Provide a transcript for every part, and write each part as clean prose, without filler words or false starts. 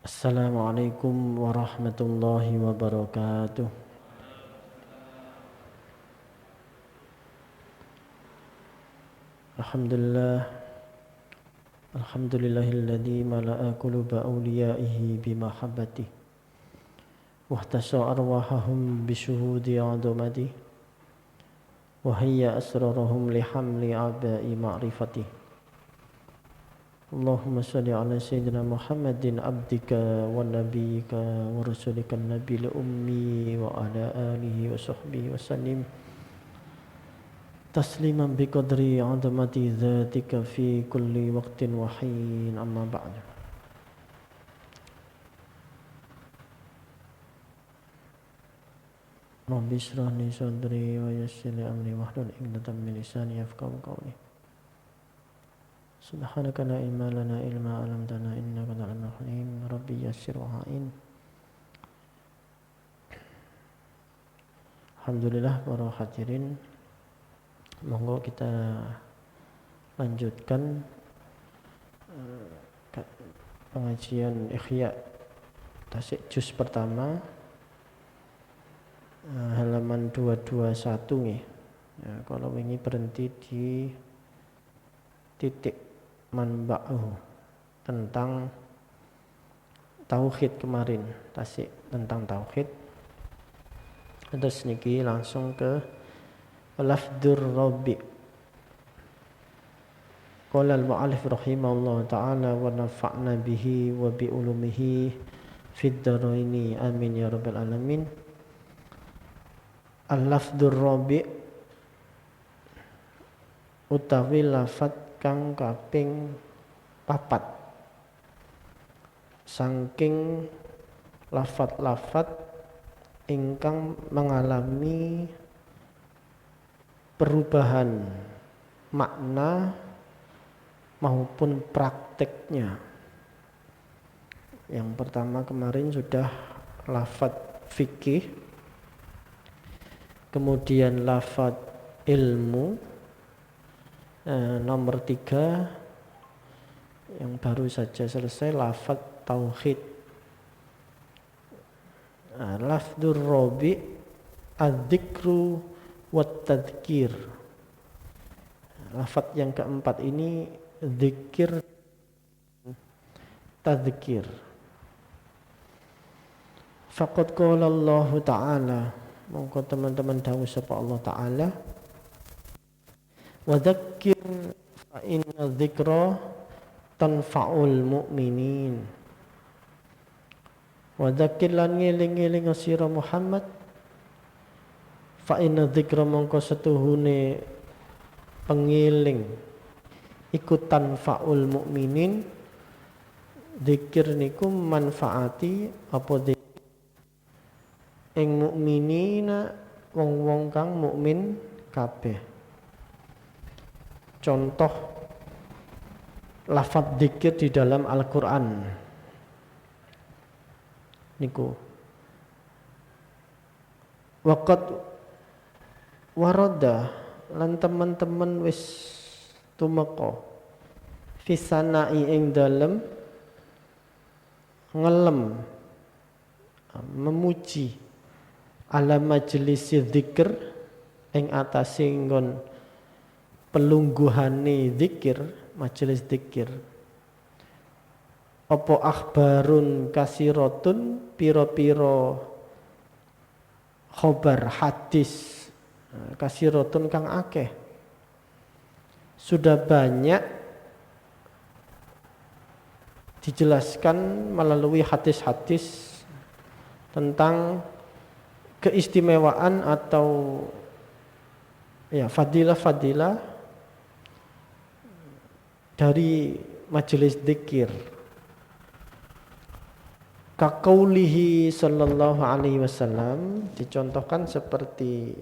Assalamualaikum warahmatullahi wabarakatuh. Alhamdulillah, alhamdulillahilladzi mala'a quluba awliyaihi bimahabbatihi wahtasa arwahahum bisyuhudi 'azamatihi wa hayya asrarahum lihamli aba'i ma'rifatihi. Allahumma salli ala sayyidina Muhammadin abdika wa nabiyyika wa rasulika nabiyil ummi wa ala alihi wa sahbihi wa sallim tasliman biqadri 'azamati dzatika fi kulli waqtin wa hin, amma ba'du. Rabbi shrah li sadri wa yassir li amri wahlul 'uqdatam min lisani yafqahu qawli. Subhanaka la ilma lana illa 'allamtana innaka antal 'alimul hakim. Rabbi yassir wa a'in. Alhamdulillah para hadirin, monggo kita lanjutkan pengajian Ihya Tasik juz pertama, halaman 221 nih. Ya, kalau ini berhenti di titik manba'uh tentang tauhid kemarin, Tasik tentang tauhid. Terus niki langsung ke lafdzur rabbi. Qala al-mu'allif rahimahullah ta'ala wa nafa'na bihi wa bi ulumihi fid dharaini amin ya rabbal alamin. Al-lafdzur rabbi utawi lafadz kang kaping 4 saking lafadz-lafadz ingkang mengalami perubahan makna maupun prakteknya. Yang pertama kemarin sudah lafadz fikih, kemudian lafadz ilmu. Nomor 3 yang baru saja selesai lafadz tauhid. Lafdzur rabi adzikru wat tadzkir. Lafadz yang keempat ini zikir, tadzkir. Faqad qala Allah Ta'ala, monggo teman-teman dawuh sapa Allah Ta'ala, wa dzakkir fa inna dzikra tanfa'ul mu'minin. Wa dzakkir lan ngeling-eling sira Muhammad, fa inna dzikra mongko setuhune pengiling iku tanfa'ul mu'minin. Dzikir niku manfaati apa dzikir ing mukminina, wong-wong kang mukmin kabeh. Contoh lafadz dzikir di dalam Al-Qur'an niku waqad warada lan teman-teman wis tumeka fisanai ing dalem ngelem memuji ala majelis dzikir ing atase nggon pelungguhane zikir, majelis zikir. Apa akhbarun kasiratun, piro-piro khobar hadis kasiratun kang akeh. Sudah banyak dijelaskan melalui hadis-hadis tentang keistimewaan atau fadilah-fadilah dari majelis dzikir. Kaqaulihi sallallahu alaihi wasallam, dicontohkan seperti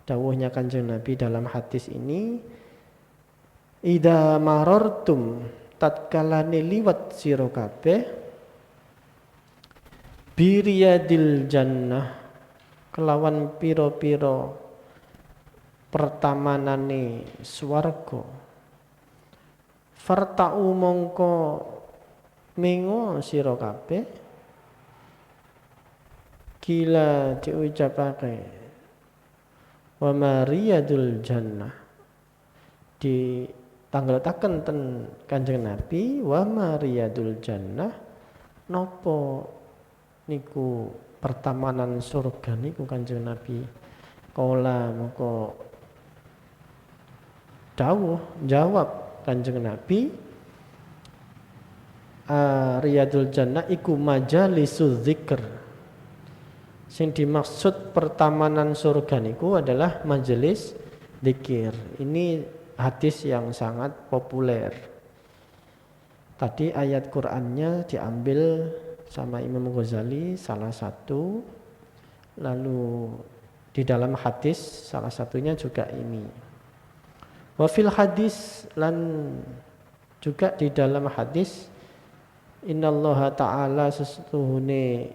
dawuhnya Kanjeng Nabi dalam hadis ini, idza marartum, tatkalane liwat sira kabeh, biriyadil jannah, kelawan piro-piro pertamanane swarga, farta'u mongko mengo sira kabeh kila diucapake wa mariyadul jannah di tanggelaken ten Kanjeng Nabi wa mariyadul jannah napa niku pertamanan surga niku Kanjeng Nabi kala moko dawuh jawab Kanjeng Nabi riyadul jannah iku majalisuz zikr. Sing dimaksud pertamanan surga niku adalah majelis zikir. Ini hadis yang sangat populer. Tadi ayat Qur'annya diambil sama Imam Ghazali salah satu, lalu di dalam hadis salah satunya juga ini. Wa fil hadis lan juga di dalam hadis innallaha ta'ala sesuhune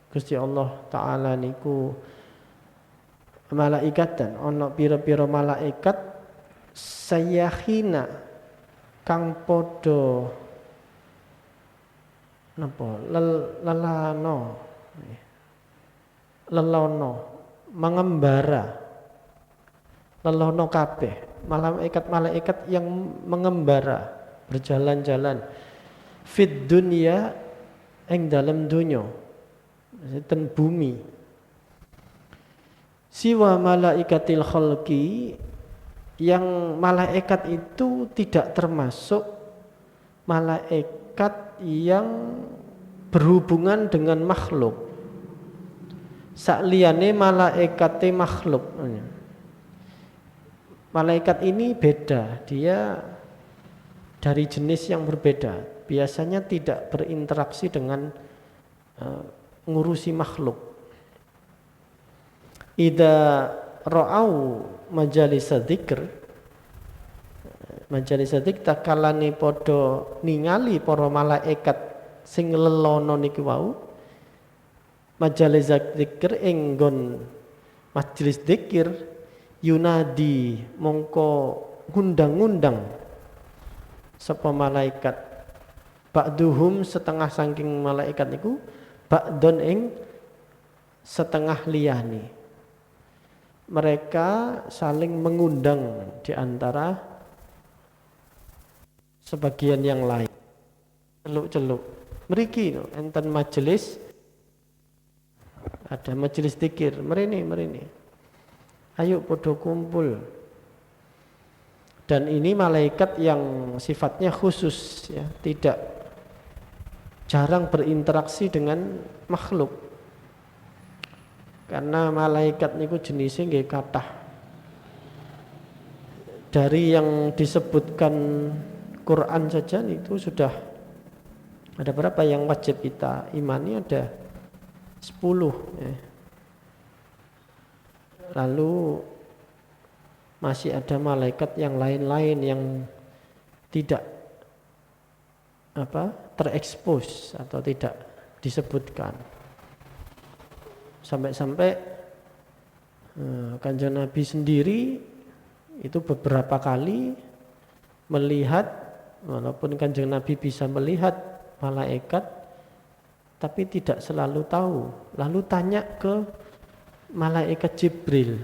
Gusti Allah Ta'ala niku malaikatan ana pira-pira malaikat sayahina kang padha napa lelono mengembara lelono kabeh malaikat yang mengembara berjalan-jalan fit dunya ing dalam dunya ten bumi siwa malaikatil khalqi yang malaikat itu tidak termasuk malaikat yang berhubungan dengan makhluk sakliyane malaikate makhluk. Malaikat ini beda, dia dari jenis yang berbeda, biasanya tidak berinteraksi dengan ngurusi makhluk. Idza ra'au majalis dzikr takalane padha ningali para malaikat sing lelono niki wau majalis dzikr ing nggon majelis dzikir yunadi mongko ngundang-undang sapa malaikat ba'duhum setengah saking malaikat niku ba'don ing setengah liyane. Mereka saling mengundang di antara sebagian yang lain. Celuk-celuk. Mriki enten majelis ada majelis zikir, mrene. Ayo padha kumpul. Dan ini malaikat yang sifatnya khusus ya, tidak jarang berinteraksi dengan makhluk. Karena malaikat niku jenisnya nggih kathah. Dari yang disebutkan Quran saja itu sudah ada berapa yang wajib kita imani, ada 10 ya. Lalu masih ada malaikat yang lain-lain yang tidak terekspos atau tidak disebutkan. Sampai-sampai Kanjeng Nabi sendiri itu beberapa kali melihat, walaupun Kanjeng Nabi bisa melihat malaikat tapi tidak selalu tahu. Lalu tanya ke malaikat Jibril.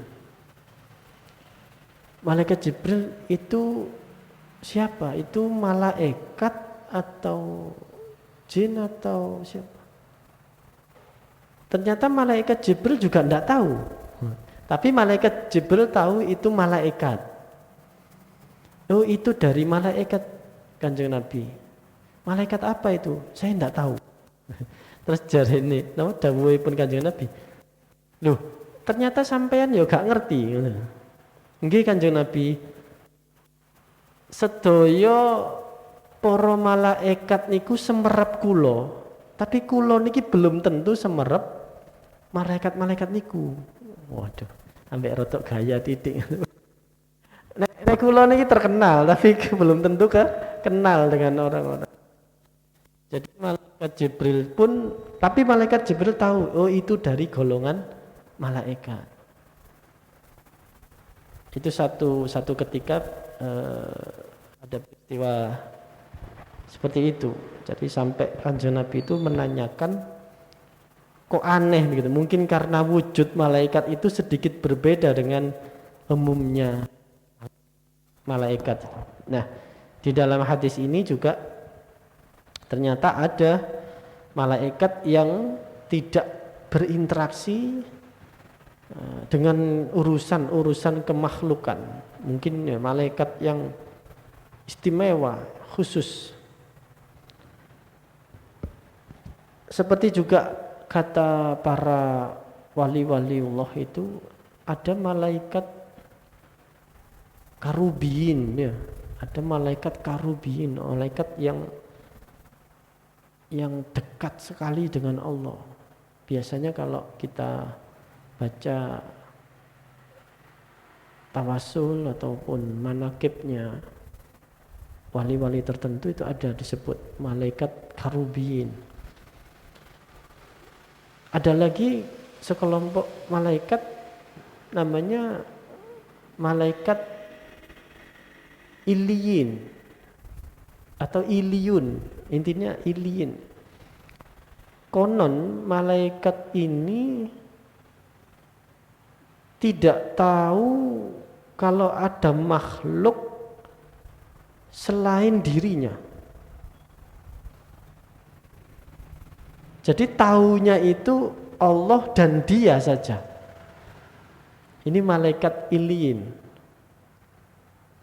Malaikat Jibril itu siapa? Itu malaikat atau jin atau siapa? Ternyata malaikat Jibril juga tidak tahu. Tapi malaikat Jibril tahu itu malaikat. Oh, itu dari malaikat Kanjeng Nabi. Malaikat apa itu? Saya tidak tahu. Terus jarene, nama dawuhipun Kanjeng Nabi. Loh, ternyata sampean ya gak ngerti. Nggih Kanjeng Nabi, sedaya para malaikat niku semerap kula, tapi kula niki belum tentu semerap malaikat-malaikat niku. Waduh, ambek rotok gaya titik. Nek kula niki terkenal, tapi belum tentu kenal dengan orang-orang. Jadi malaikat Jibril pun, tapi malaikat Jibril tahu, oh itu dari golongan malaikat. Itu satu ketika ada peristiwa Seperti itu. Jadi sampai Kanjeng Nabi itu menanyakan, kok aneh gitu. Mungkin karena wujud malaikat itu sedikit berbeda dengan umumnya malaikat. Nah, di dalam hadis ini juga ternyata ada malaikat yang tidak berinteraksi dengan urusan kemakhlukan. Mungkin ya, malaikat yang istimewa, khusus. Seperti juga kata para wali-waliullah itu, ada malaikat karubiin ya. Ada malaikat karubiin, malaikat yang dekat sekali dengan Allah. Biasanya kalau kita baca tawasul ataupun manakibnya wali-wali tertentu itu ada disebut malaikat karubiin. Ada lagi sekelompok malaikat namanya malaikat iliyin atau iliyun, intinya iliyin. Konon malaikat ini tidak tahu kalau ada makhluk selain dirinya. Jadi taunya itu Allah dan dia saja. Ini malaikat iliyin.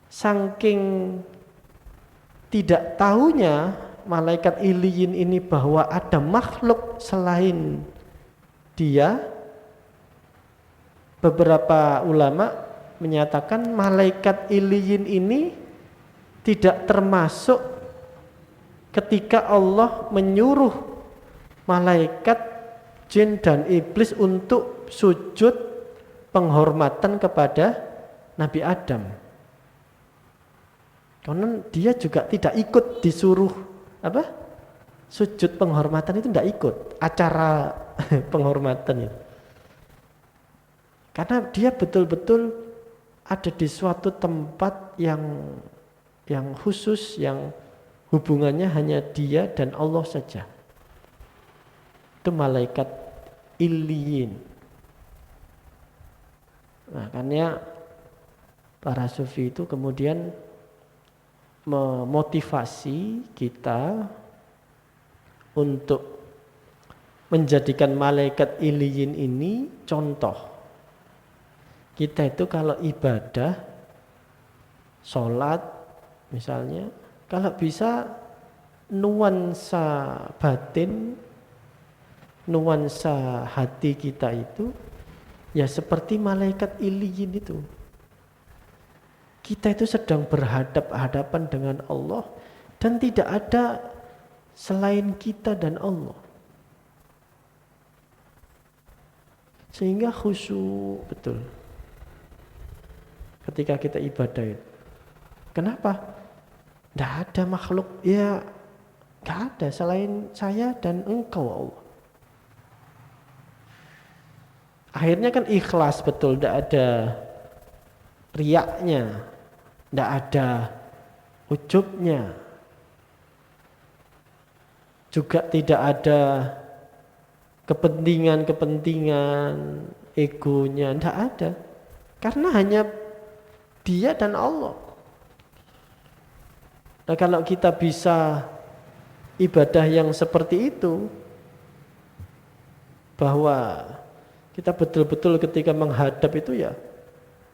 Saking tidak tahunya malaikat iliyin ini bahwa ada makhluk selain dia, beberapa ulama menyatakan malaikat iliyin ini tidak termasuk ketika Allah menyuruh malaikat, jin dan iblis untuk sujud penghormatan kepada Nabi Adam. Karena dia juga tidak ikut disuruh sujud penghormatan, itu tidak ikut acara penghormatan itu. Karena dia betul-betul ada di suatu tempat yang khusus, yang hubungannya hanya dia dan Allah saja. Itu malaikat iliyin. Makanya para sufi itu kemudian memotivasi kita untuk menjadikan malaikat iliyin ini contoh. Kita itu kalau ibadah, sholat misalnya, kalau bisa nuansa batin, nuansa hati kita itu ya seperti malaikat iliyin itu. Kita itu sedang berhadap-hadapan dengan Allah dan tidak ada selain kita dan Allah. Sehingga khusyuk betul ketika kita ibadah itu. Kenapa? Tidak ada makhluk, ya tidak ada selain saya dan engkau Allah. Akhirnya kan ikhlas betul, tidak ada riaknya, tidak ada ujubnya, juga tidak ada kepentingan egonya, tidak ada, karena hanya dia dan Allah. Nah, kalau kita bisa ibadah yang seperti itu, bahwa kita betul-betul ketika menghadap itu ya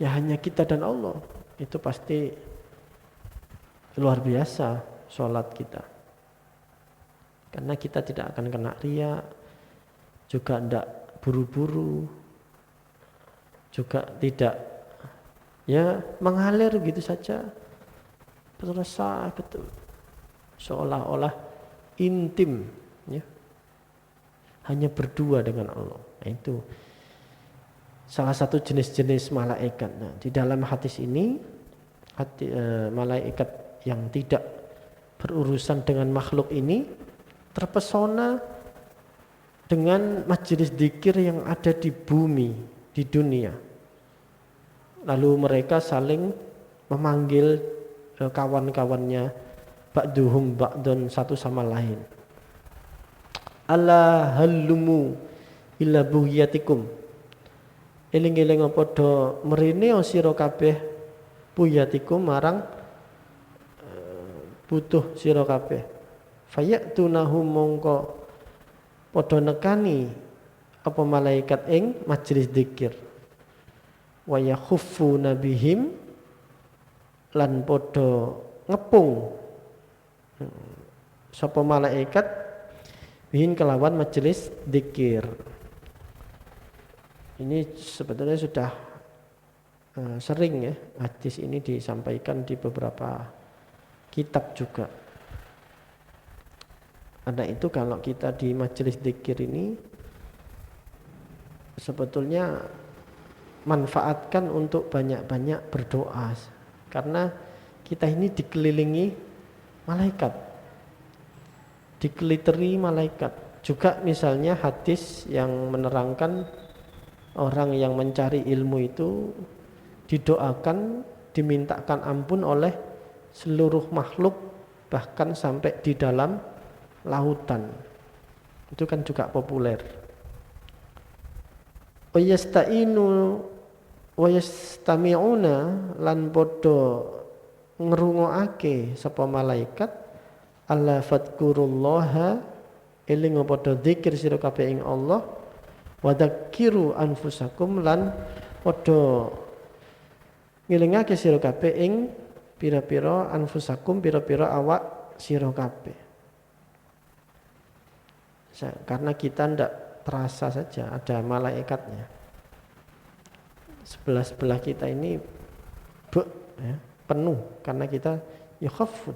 hanya kita dan Allah, itu pasti luar biasa sholat kita. Karena kita tidak akan kena riya, juga tidak buru-buru, juga tidak ya mengalir gitu saja, terasa betul, seolah-olah intim, ya, hanya berdua dengan Allah. Nah, itu salah satu jenis-jenis malaikat. Nah, di dalam hadis ini malaikat yang tidak berurusan dengan makhluk ini terpesona dengan majelis dzikir yang ada di bumi, di dunia. Lalu mereka saling memanggil kawan-kawannya ba'duhum ba'dun, satu sama lain. Ala hallumu ila buhyatikum, eling-eling padha mrene sira kabeh buhyatikum marang butuh sira kabeh. Fayatунahum mongko padha nekani apa malaikat ing majelis dzikir. Wa yakhuffuna bihim, lan padha ngepung sapa malaikat bihin kelawan majelis dzikir. Ini sebetulnya sudah sering ya hadis ini disampaikan di beberapa kitab juga. Karena itu kalau kita di majelis dzikir ini sebetulnya manfaatkan untuk banyak-banyak berdoa, karena kita ini dikelilingi malaikat, dikeliteri malaikat. Juga misalnya hadis yang menerangkan orang yang mencari ilmu itu didoakan, dimintakan ampun oleh seluruh makhluk, bahkan sampai di dalam lautan. Itu kan juga populer. Wa yasta'inu wa yastami'una, lan padha ngrungokake sapa malaikat alla fadkurullaha, eling padha zikir sira kabeh ing Allah, wa dzakiru anfusakum, lan padha ngelingake sira kabeh ing pira-pira anfusakum, pira-pira awak sira kabeh. Karena kita ndak terasa saja ada malaikatnya. Sebelah-sebelah kita ini ya, penuh karena kita yakhaf,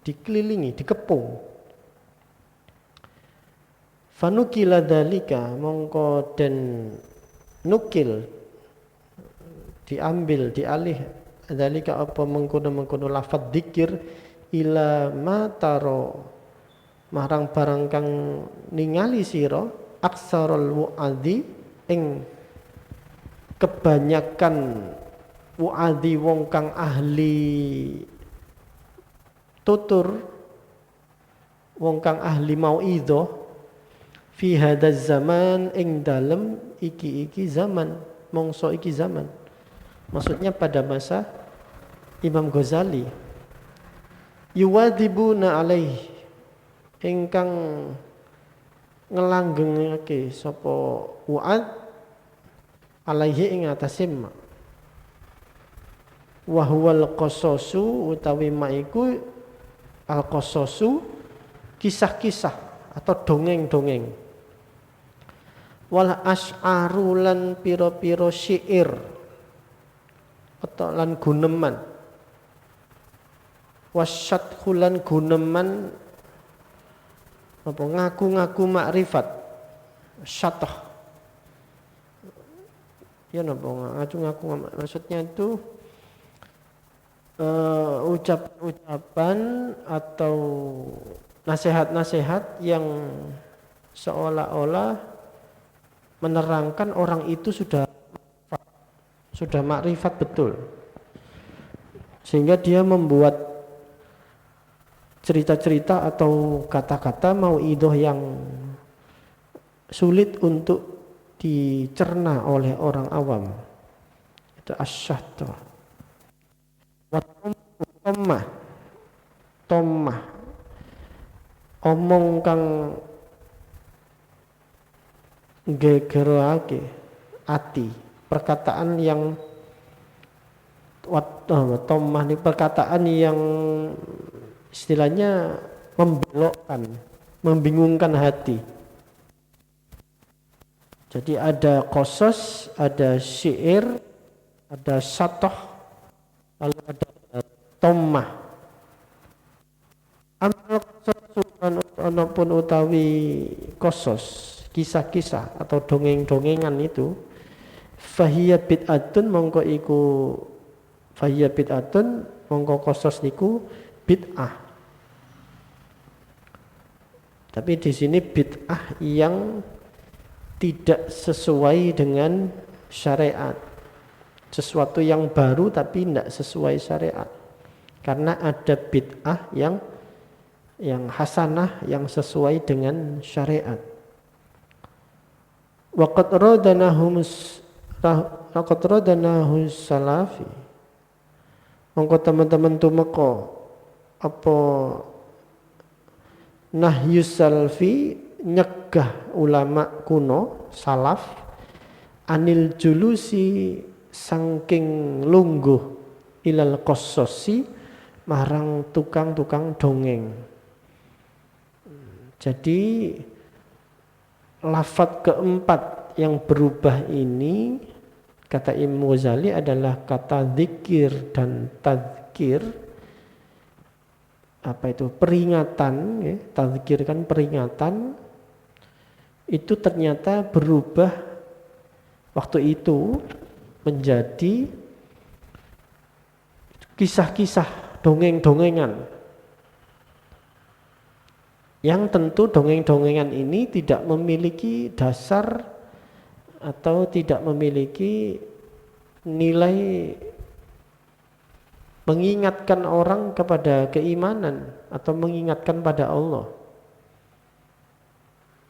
dikelilingi, dikepung. Fanukila dzalika, mongko den nukil, diambil, dialih dzalika apa mengkono-mengkono lafadz dzikir ila mataro, marang barang kang ningali sira aksarul wu'adhi, ing kebanyakan wu'adhi wong kang ahli tutur, wong kang ahli mauidhah fi hadzal zaman, ing dalem iki zaman, mongso iki zaman. Maksudnya pada masa Imam Ghazali. Yuwadhibuna alaihi, ingkang ngelanggengake sapa wu'ad alaihi ing atase ma. Wa huwal qasasu, utawi ma iku al qasasu, kisah-kisah atau dongeng-dongeng. Wal asy'aru, lan pira-pira syair atau lan guneman. Wasyadhu, lan guneman apa ngaku-ngaku makrifat, syatah ya napa ngaku-ngaku, maksudnya itu ucapan atau nasihat-nasihat yang seolah-olah menerangkan orang itu sudah makrifat betul, sehingga dia membuat cerita-cerita atau kata-kata mauidhah yang sulit untuk dicerna oleh orang awam. Itu asyadh. Wa tommah, omong kang gegerake ati, perkataan yang tommah ini perkataan yang istilahnya membelokkan, membingungkan hati. Jadi ada qasas, ada syair, ada syatah, lalu ada tommah. Amal qasas pun utawi qasas, kisah-kisah atau dongeng-dongengan itu, fahiya bid'atun, mongko iku fahiya bid'atun, mongko qasas niku bid'ah. Tapi di sini bid'ah yang tidak sesuai dengan syariat, sesuatu yang baru tapi tidak sesuai syariat. Karena ada bid'ah yang yang hasanah, yang sesuai dengan syariat. Waqad radanahu salafi. Mongko teman-teman tumeka apa nahyus salfi, nyegah ulama kuno salaf anil julusi saking lungguh ilal qassosi marang tukang-tukang dongeng. Jadi lafadz keempat yang berubah ini kata Imam Ghazali adalah kata zikir dan tadzkir. Apa itu peringatan, ya, tadzkir kan peringatan, itu ternyata berubah waktu itu menjadi kisah-kisah dongeng-dongengan, yang tentu dongeng-dongengan ini tidak memiliki dasar atau tidak memiliki nilai mengingatkan orang kepada keimanan atau mengingatkan pada Allah.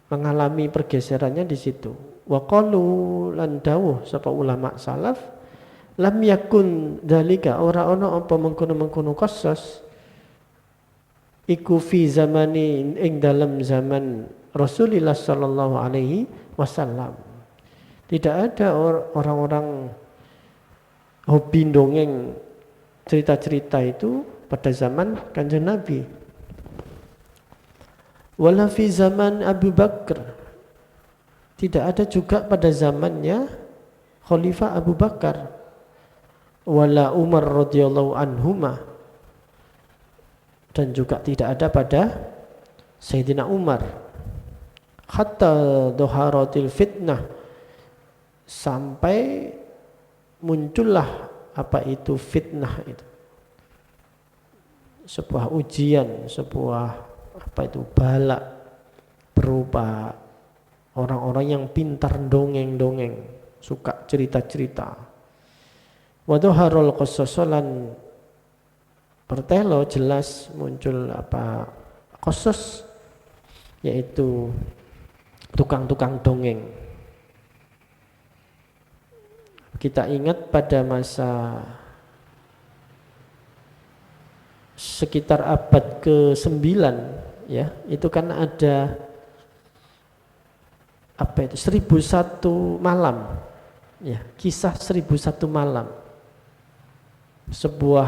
Mengalami pergeserannya di situ. Wa qalu lan dawuh sapa ulama salaf lam yakun dalika ora ana apa mengkono-mengkono qasas iku fi zamani ing dalam zaman Rasulullah sallallahu alaihi wasallam. Tidak ada orang-orang hobi dongeng cerita-cerita itu pada zaman Kanjeng Nabi. Wala fi zaman Abu Bakar. Tidak ada juga pada zamannya Khalifah Abu Bakar. Wala Umar radhiyallahu anhuma. Dan juga tidak ada pada Sayyidina Umar. Hatta dhuharatil fitnah, sampai muncullah apa itu fitnah itu, sebuah ujian, sebuah apa itu bala berupa orang-orang yang pintar dongeng-dongeng, suka cerita-cerita. Wa dhaharul qassasalan, pertelo jelas muncul apa qasas, yaitu tukang-tukang dongeng. Kita ingat pada masa sekitar abad ke-9 ya, itu kan ada apa itu 1001 malam ya, kisah 1001 malam. Sebuah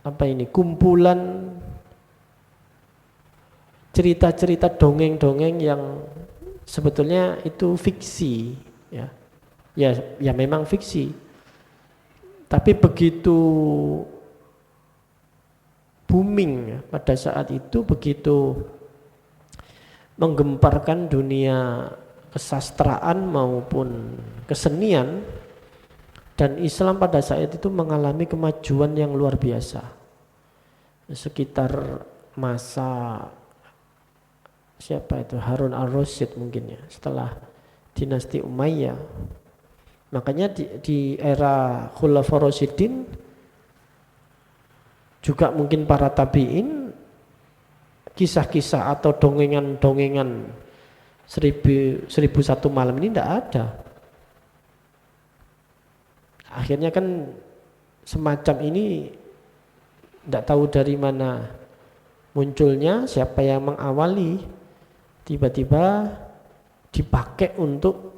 apa ini kumpulan cerita-cerita dongeng-dongeng yang sebetulnya itu fiksi ya. Ya memang fiksi, tapi begitu booming ya, pada saat itu begitu menggemparkan dunia kesastraan maupun kesenian, dan Islam pada saat itu mengalami kemajuan yang luar biasa. Sekitar masa siapa itu, Harun al-Rasyid mungkin ya, setelah dinasti Umayyah. Makanya di era Khulafaur Rasyidin juga mungkin para tabi'in, kisah-kisah atau dongengan-dongengan 1001 malam ini tidak ada. Akhirnya kan semacam ini tidak tahu dari mana munculnya, siapa yang mengawali, tiba-tiba dipakai untuk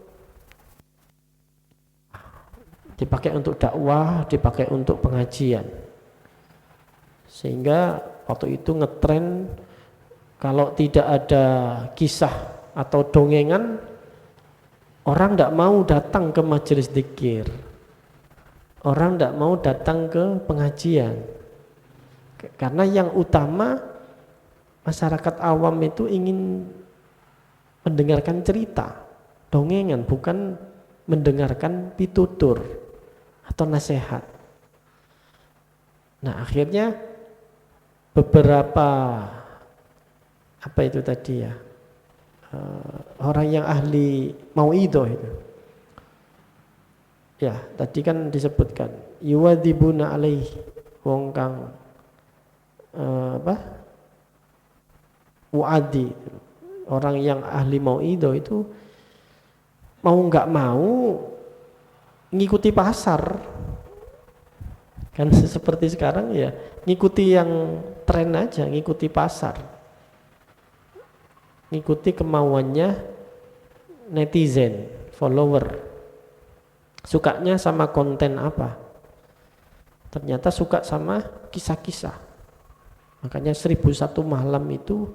dakwah, dipakai untuk pengajian. Sehingga waktu itu ngetren kalau tidak ada kisah atau dongengan, orang tidak mau datang ke majelis dzikir, orang tidak mau datang ke pengajian, karena yang utama masyarakat awam itu ingin mendengarkan cerita, dongengan, bukan mendengarkan pitutur atau nasihat. Nah akhirnya beberapa apa itu tadi ya, orang yang ahli mauidhah itu ya, tadi kan disebutkan yuwadibuna alaihi, wong kang muaddi. Orang yang ahli mauidhah itu mau nggak mau ngikuti pasar. Kan seperti sekarang ya, ngikuti yang tren aja, ngikuti pasar. Ngikuti kemauannya netizen, follower. Sukanya sama konten apa? Ternyata suka sama kisah-kisah. Makanya 1001 malam itu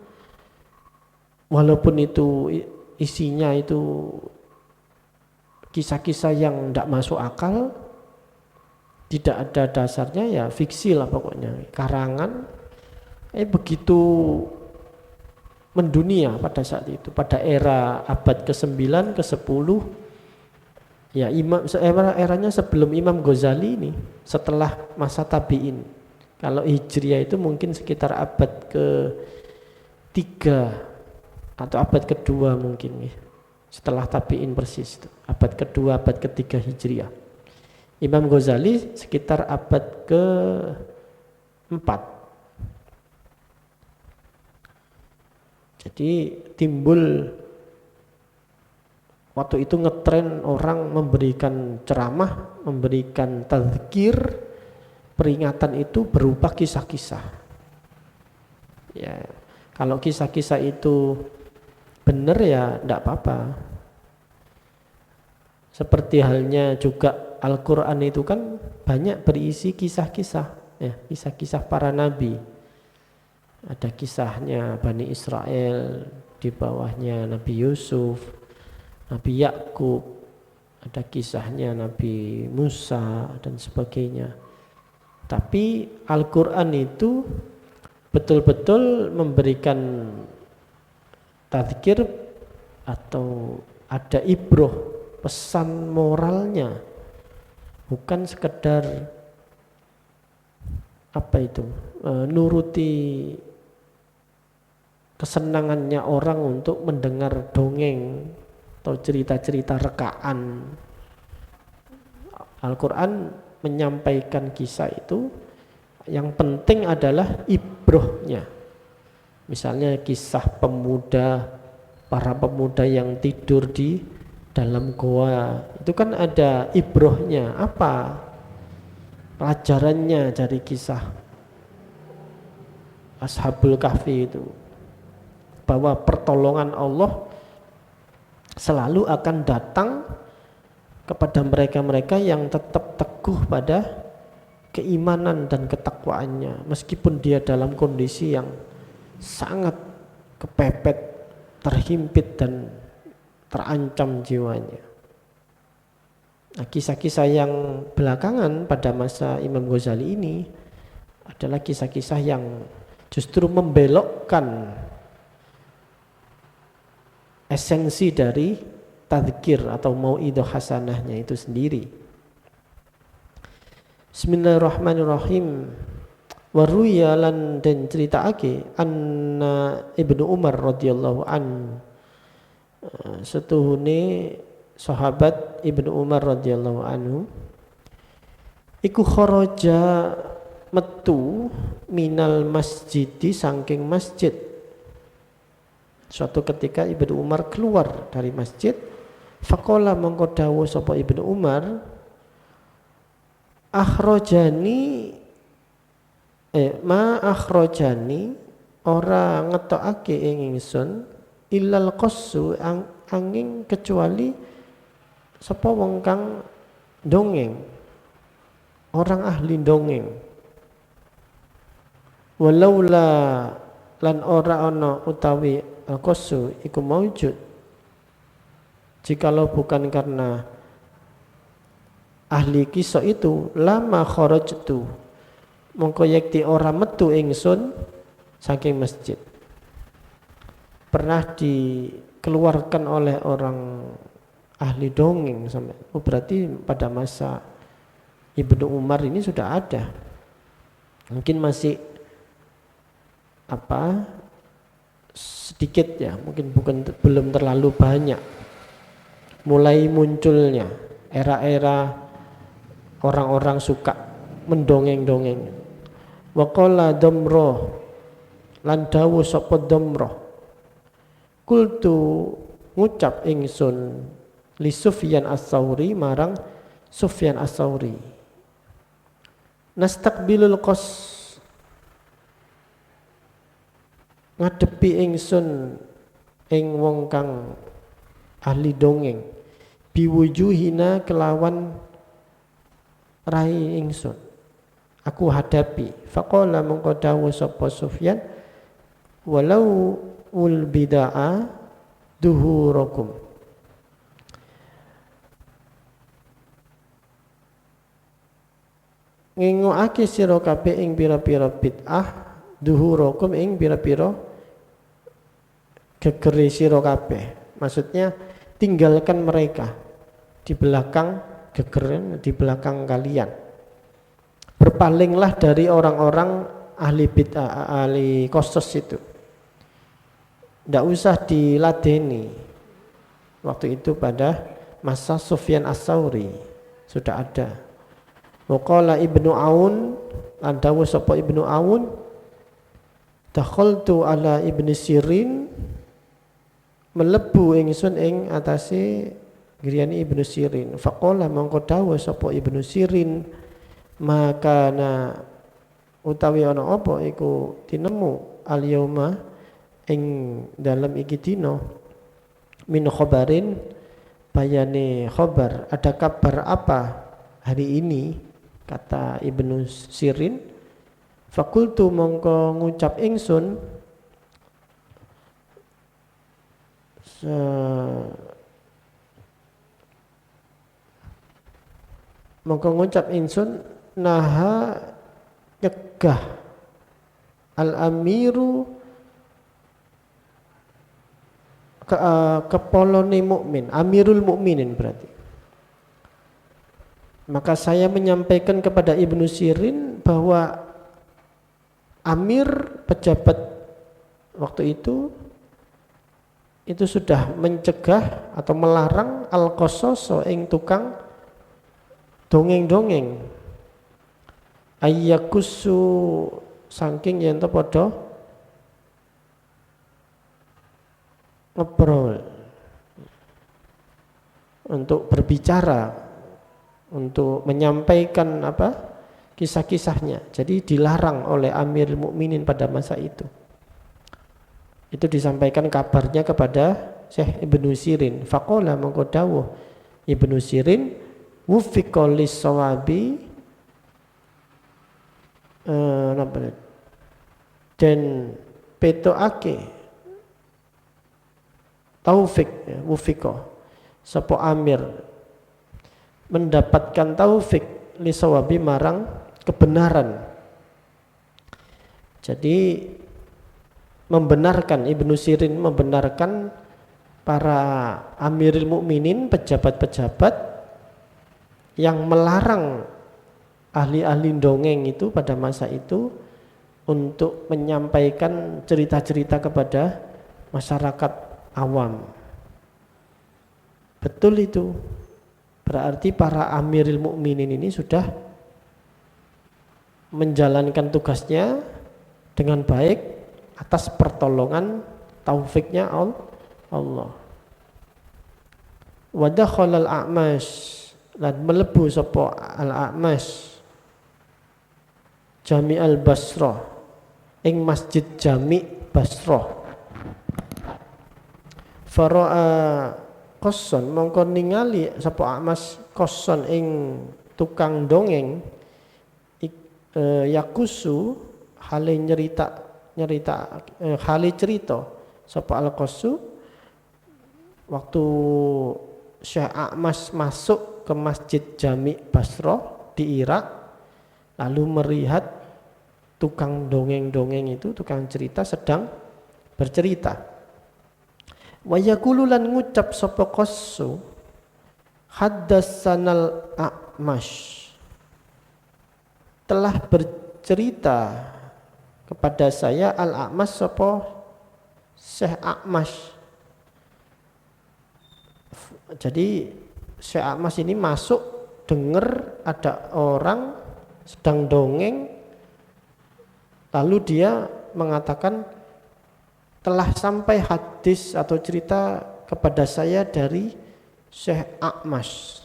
walaupun itu isinya itu kisah-kisah yang tidak masuk akal, tidak ada dasarnya, ya fiksi lah pokoknya, karangan, begitu mendunia pada saat itu, pada era abad ke-9, ke-10, ya eranya sebelum Imam Ghazali ini, setelah masa tabi'in. Kalau Hijriah itu mungkin sekitar abad ke-3 atau abad ke-2 mungkin, setelah tabi'in persis itu, abad ke-2, abad ke-3 Hijriah. Imam Ghazali sekitar abad ke-4. Jadi timbul waktu itu ngetren orang memberikan ceramah, memberikan tadzkir, peringatan itu berupa kisah-kisah. Ya, kalau kisah-kisah itu benar ya enggak apa-apa. Seperti halnya juga Al-Quran itu kan banyak berisi kisah-kisah, ya, kisah-kisah para nabi. Ada kisahnya Bani Israel, di bawahnya Nabi Yusuf, Nabi Yakub, ada kisahnya Nabi Musa dan sebagainya. Tapi Al-Quran itu betul-betul memberikan tadzkir atau ada ibroh, pesan moralnya, bukan sekedar apa itu, nuruti kesenangannya orang untuk mendengar dongeng atau cerita-cerita rekaan. Al-Quran menyampaikan kisah itu, yang penting adalah ibrohnya. Misalnya kisah para pemuda yang tidur di dalam goa, itu kan ada ibrohnya, apa pelajarannya dari kisah Ashabul Kahfi itu, bahwa pertolongan Allah selalu akan datang kepada mereka-mereka yang tetap teguh pada keimanan dan ketakwaannya, meskipun dia dalam kondisi yang sangat kepepet, terhimpit dan terancam jiwanya. Nah, kisah-kisah yang belakangan pada masa Imam Ghazali ini adalah kisah-kisah yang justru membelokkan esensi dari tadzkir atau mauidhah hasanahnya itu sendiri. Bismillahirrahmanirrahim. Waruya lan den ceritaake anna Ibnu Umar radhiyallahu an, setuhune sahabat Ibnu Umar radhiyallahu anhu iku kharaja metu minal masjidi saking masjid. Suatu ketika Ibnu Umar keluar dari masjid, faqala mongko dawuh sapa Ibnu Umar, akhrajani ora ngetokake ing ingsun illal qassu angin kecuali sapa wong kang dongeng, orang ahli dongeng. Walaula lan ora ana utawi al-qassu iku maujud, jikalau bukan karena ahli kisah itu, lama kharajtu mongko yakti ora metu ingsun saking masjid. Pernah dikeluarkan oleh orang ahli dongeng sampai, berarti pada masa Ibnu Umar ini sudah ada. Mungkin masih sedikit ya, mungkin belum terlalu banyak. Mulai munculnya era-era orang-orang suka mendongeng-dongeng. Wa qala damrah lan dawuh sapa damrah Kultu ngucap ingsun li Sufyan As-Tsauri marang Sufyan As-Tsauri. Nastaqbilul qas ngadepi ingsun ing wong kang ahli dongeng biwujuhina kelawan rai ingsun. Aku hadapi. Faqala mongko dawuh sapa Sufyan, walau ul bid'ah duhurakum. Ngingoake sira kabeh ing pira-pira bid'ah duhurakum ing pira-pira gegere sira kabeh. Maksudnya tinggalkan mereka di belakang gegeren, di belakang kalian. Berpalinglah dari orang-orang ahli bid'ah, ahli qasas itu. Tidak usah diladeni. Waktu itu pada masa Sufyan As-Tsauri sudah ada. Waqala Ibnu Aun, andawu sapa Ibnu Aun, dakhaltu ala Ibnu Sirin, melebu ingsun ing atase griyane Ibnu Sirin. Faqala mongko dawuh sapa Ibnu Sirin, maka na utawi ana apa iku tinemu al yauma ing dalam iki dina min khabarin bayane khabar, ada kabar apa hari ini, kata Ibnu Sirin. Fakultu mongko ngucap ingsun mongko ngucap ingsun naha nyegah al-amiru kepolone mukmin, amirul mukminin berarti. Maka saya menyampaikan kepada Ibnu Sirin bahwa amir pejabat waktu itu sudah mencegah atau melarang al-qasas ing tukang dongeng-dongeng, ayyakusu saking yen to padha ngobrol, untuk berbicara, untuk menyampaikan kisah-kisahnya. Jadi dilarang oleh Amir Mukminin pada masa itu. Itu disampaikan kabarnya kepada Syekh Ibnu Sirin. Faqala mongko dawuh Ibnu Sirin, wufiqa lis-shawabi, dan petokake taufik, wufiqa sapa amir mendapatkan taufik lisawabi marang kebenaran. Jadi membenarkan, Ibnu Sirin membenarkan para amirul mukminin, pejabat-pejabat yang melarang ahli-ahli dongeng itu pada masa itu untuk menyampaikan cerita-cerita kepada masyarakat awam. Betul itu. Berarti para amirul mukminin ini sudah menjalankan tugasnya dengan baik atas pertolongan taufiknya Allah. Wa dakhala al-A'mash, lan melebu sapa al-A'mash Jami al-Basrah ing Masjid Jami Basrah. Fara'a qasson mongko ningali sapa A'mash qasson ing tukang dongeng yakusu hale nyerita hale cerita sapa al-qassu waktu Syekh A'mash masuk ke Masjid Jami Basrah di Irak, lalu melihat tukang dongeng-dongeng itu, tukang cerita sedang bercerita. Wa yaqulu lan ngucap sapa qassu, haddatsanal A'mash, telah bercerita kepada saya al-A'mash sapa Syekh A'mash. Jadi Syekh A'mash ini masuk dengar ada orang sedang dongeng, lalu dia mengatakan telah sampai hadis atau cerita kepada saya dari Syekh A'mash.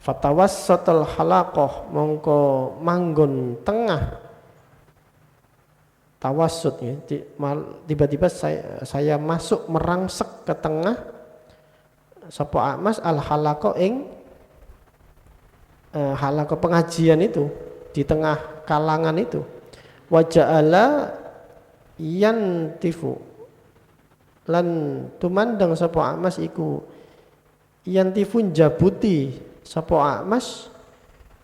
Fatawassatul halaqah, mongko manggon tengah tawassut ya. Tiba-tiba saya masuk merangsek ke tengah sapa A'mash al halaqah ing halaqah pengajian itu, di tengah kalangan itu. Waja'ala yantifu, lan tumandang sapa A'mash iku yantifun jabuti sapa A'mash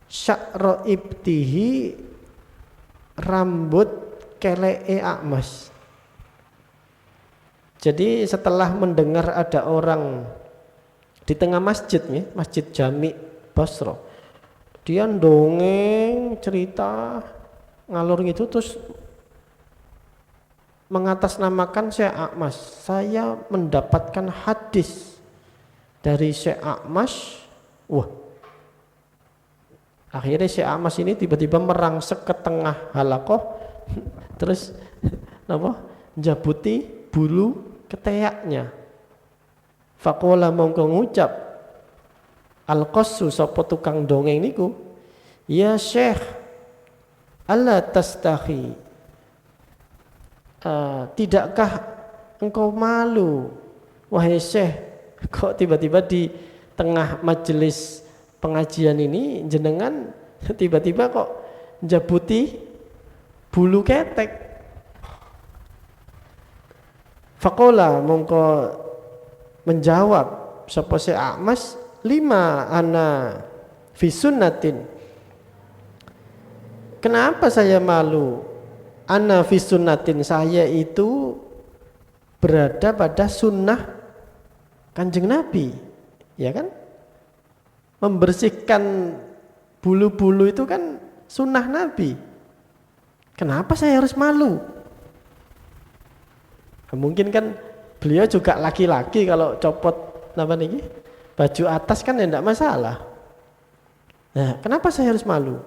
sya'ra ibtihi, rambut keleke A'mash. Jadi setelah mendengar ada orang di tengah masjid nih, Masjid Jami Basra, dia dongeng cerita ngalur gitu, terus mengatasnamakan Syekh A'mash. Saya mendapatkan hadis dari Syekh A'mash. Wah, akhirnya Syekh A'mash ini tiba-tiba merangsek ke tengah halaqah, terus apa? Jabuti bulu keteyaknya. Faqala mongko ngucap al-qassu sapa tukang dongeng niku, ya Syekh, alla tastahi, tidakkah engkau malu wahai Syekh, kok tiba-tiba di tengah majelis pengajian ini jenengan tiba-tiba kok jabuti bulu ketek. Faqala mongko menjawab sapa Syekh A'mash, lima ana fi sunnatin, kenapa saya malu? Ana fi sunnatin, saya itu berada pada sunnah Kanjeng Nabi, ya kan? Membersihkan bulu-bulu itu kan sunnah Nabi. Kenapa saya harus malu? Mungkin kan beliau juga laki-laki, kalau copot apa nih baju atas kan ya enggak masalah. Nah, kenapa saya harus malu?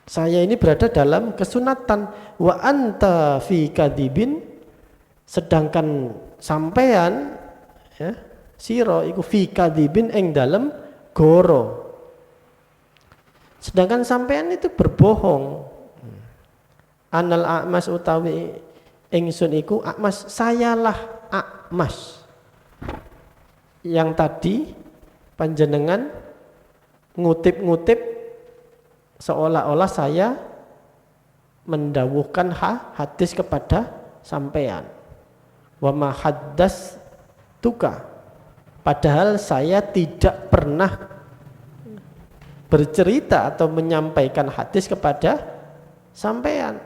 Saya ini berada dalam kesunatan, wa anta fi kadibin, sedangkan sampean ya sira iku fi kadibin ing dalem goro, sedangkan sampean itu berbohong. Anal A'mash utawi ingsun iku A'mash, sayalah A'mash yang tadi panjenengan ngutip-ngutip seolah-olah saya mendawuhkan hadis kepada sampean. Wa ma haddas tuka, padahal saya tidak pernah bercerita atau menyampaikan hadis kepada sampean.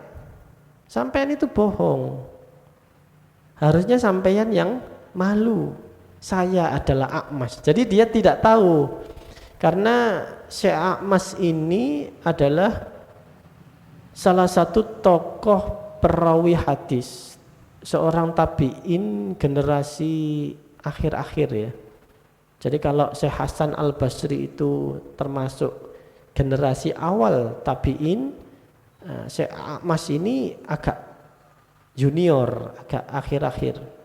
Sampean itu bohong. Harusnya sampean yang malu. Saya adalah A'mash. Jadi dia tidak tahu, karena Syekh A'mash ini adalah salah satu tokoh perawi hadis, seorang tabi'in generasi akhir-akhir ya. Jadi kalau Syekh Hasan Al-Basri itu termasuk generasi awal tabi'in, Syekh A'mash ini agak junior, agak akhir-akhir.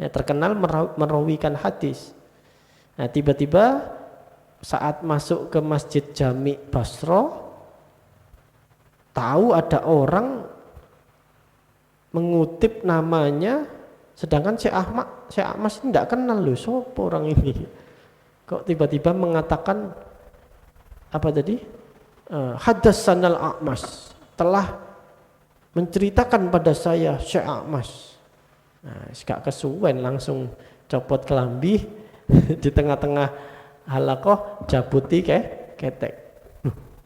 Ya, terkenal merawikan hadis. Nah, tiba-tiba saat masuk ke Masjid Jami Basra, tahu ada orang mengutip namanya, sedangkan Syekh A'mash ini tidak kenal loh, siapa orang ini. Kok tiba-tiba mengatakan apa tadi? Haddatsanal A'mash, telah menceritakan pada saya Syekh A'mash. Nah, gak kesuwen langsung copot kelambi di tengah-tengah halaqah, jabuti ketek.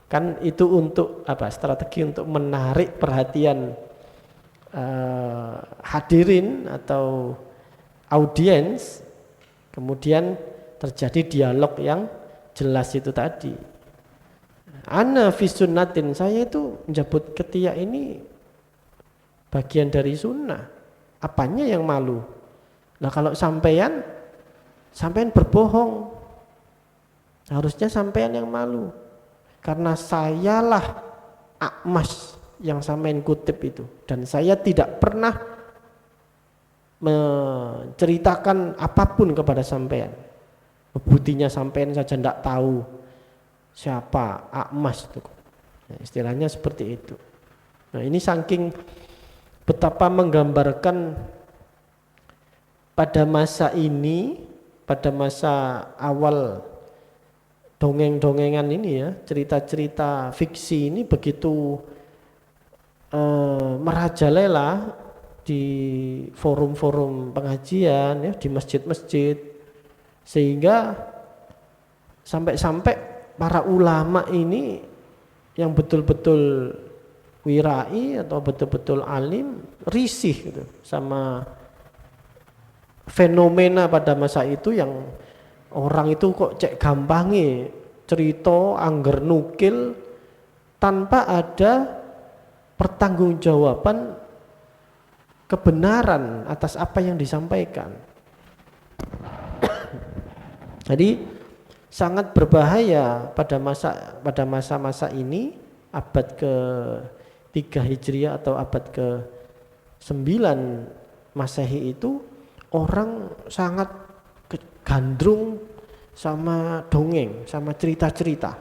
Kan itu untuk apa? Strategi untuk menarik perhatian hadirin atau audiens, kemudian terjadi dialog yang jelas itu tadi. Ana fi sunnatin, saya itu menjabut ketiak ini bagian dari sunnah. Apanya yang malu? Nah, kalau sampean berbohong, harusnya sampean yang malu, karena sayalah A'mash yang sampean kutip itu, dan saya tidak pernah menceritakan apapun kepada sampean. Buktinya sampean saja tidak tahu siapa Akmas itu. Nah, istilahnya seperti itu. Nah, ini saking betapa menggambarkan pada masa ini, pada masa awal dongeng-dongengan ini ya, cerita-cerita fiksi ini begitu merajalela di forum-forum pengajian ya, di masjid-masjid, sehingga sampai-sampai para ulama ini yang betul-betul wirai atau betul-betul alim risih gitu sama fenomena pada masa itu, yang orang itu kok cek gampangi cerita angger nukil tanpa ada pertanggungjawaban kebenaran atas apa yang disampaikan. Jadi sangat berbahaya pada masa-masa ini, abad ke-3 Hijriah atau abad ke-9 Masehi itu, orang sangat gandrung sama dongeng, sama cerita-cerita.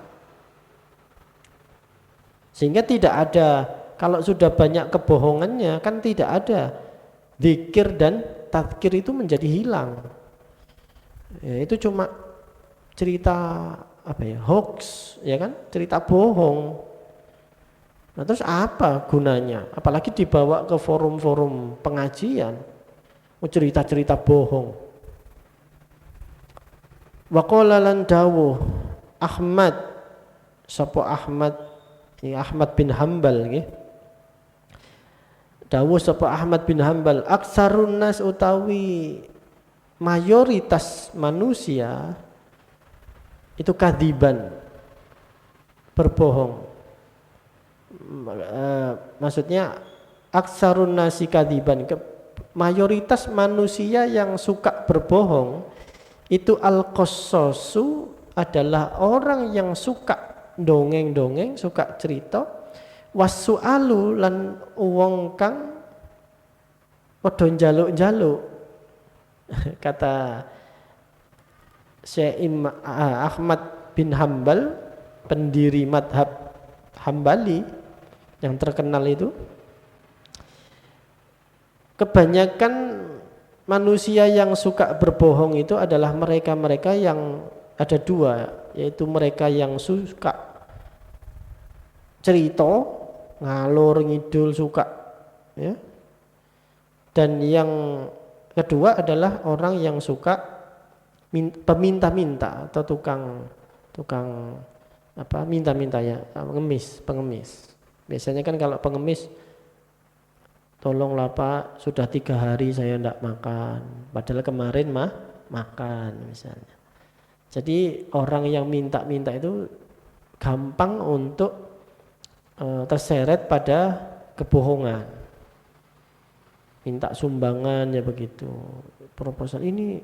Sehingga tidak ada, kalau sudah banyak kebohongannya kan tidak ada dzikir dan tadzkir, itu menjadi hilang. Ya, itu cuma cerita apa ya, hoax ya kan, cerita bohong. Nah, terus apa gunanya? Apalagi dibawa ke forum-forum pengajian, cerita-cerita bohong. Wa qala lan dawuh Ahmad, sapa Ahmad, ini Ahmad bin Hambal nggih. Dawuh sapa Ahmad bin Hambal, aksarun nas utawi mayoritas manusia itu kadiban, berbohong. Maksudnya aksarun nasi kadiban, mayoritas manusia yang suka berbohong itu al-qassasu, adalah orang yang suka dongeng-dongeng, suka cerita, wasu'alu lan wong kang padha njaluk-njaluk. Kata Syekh Ahmad bin Hambal, pendiri madhab Hambali yang terkenal itu, kebanyakan manusia yang suka berbohong itu adalah mereka-mereka yang ada dua, yaitu mereka yang suka cerita ngalor ngidul suka ya, dan yang kedua adalah orang yang suka peminta-minta atau tukang apa, minta-minta ya, pengemis. Biasanya kan kalau pengemis, tolonglah Pak, sudah 3 hari saya tidak makan, padahal kemarin makan misalnya. Jadi orang yang minta-minta itu gampang untuk terseret pada kebohongan. Minta sumbangan ya begitu, proposal ini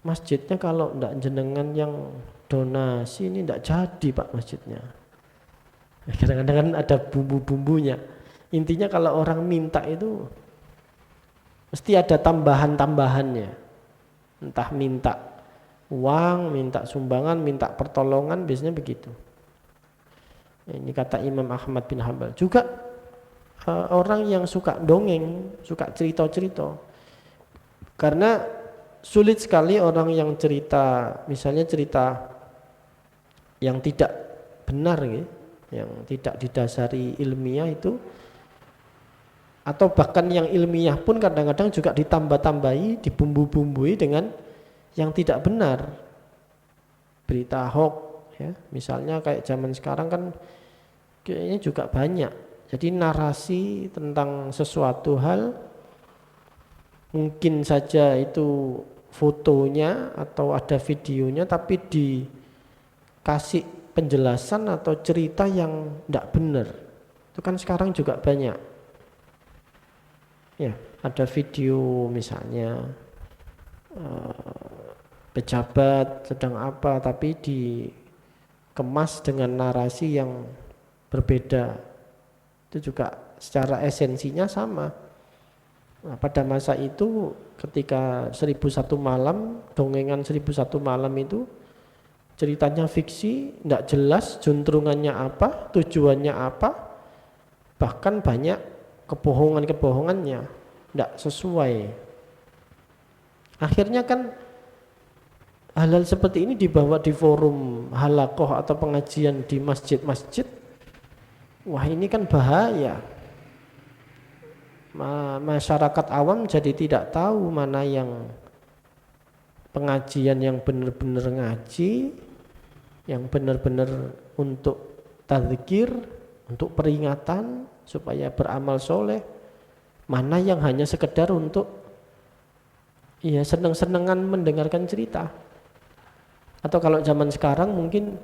masjidnya kalau ndak jenengan yang donasi ini ndak jadi Pak masjidnya. Kadang-kadang kan ada bumbu-bumbunya. Intinya kalau orang minta itu mesti ada tambahan-tambahannya, entah minta uang, minta sumbangan, minta pertolongan, biasanya begitu. Ini kata Imam Ahmad bin Hambal. Juga orang yang suka dongeng, suka cerita-cerita, karena sulit sekali orang yang cerita, misalnya cerita yang tidak benar gitu, yang tidak didasari ilmiah itu, atau bahkan yang ilmiah pun kadang-kadang juga ditambah-tambahi, dibumbu-bumbui dengan yang tidak benar, berita hoax ya, misalnya kayak zaman sekarang kan kayaknya juga banyak. Jadi narasi tentang sesuatu hal, mungkin saja itu fotonya atau ada videonya, tapi dikasih penjelasan atau cerita yang tidak benar. Itu kan sekarang juga banyak. Ya, ada video misalnya pejabat sedang apa, tapi dikemas dengan narasi yang berbeda. Itu juga secara esensinya sama. Nah, pada masa itu ketika 1001 malam, dongengan 1001 malam itu ceritanya fiksi, tidak jelas juntrungannya apa, tujuannya apa, bahkan banyak kebohongan-kebohongannya, tidak sesuai. Akhirnya kan hal-hal seperti ini dibawa di forum halakoh atau pengajian di masjid-masjid. Wah, ini kan bahaya. Masyarakat awam jadi tidak tahu mana yang pengajian yang benar-benar ngaji, yang benar-benar untuk tadzkir, untuk peringatan supaya beramal soleh, mana yang hanya sekedar untuk ya seneng-senengan mendengarkan cerita. Atau kalau zaman sekarang mungkin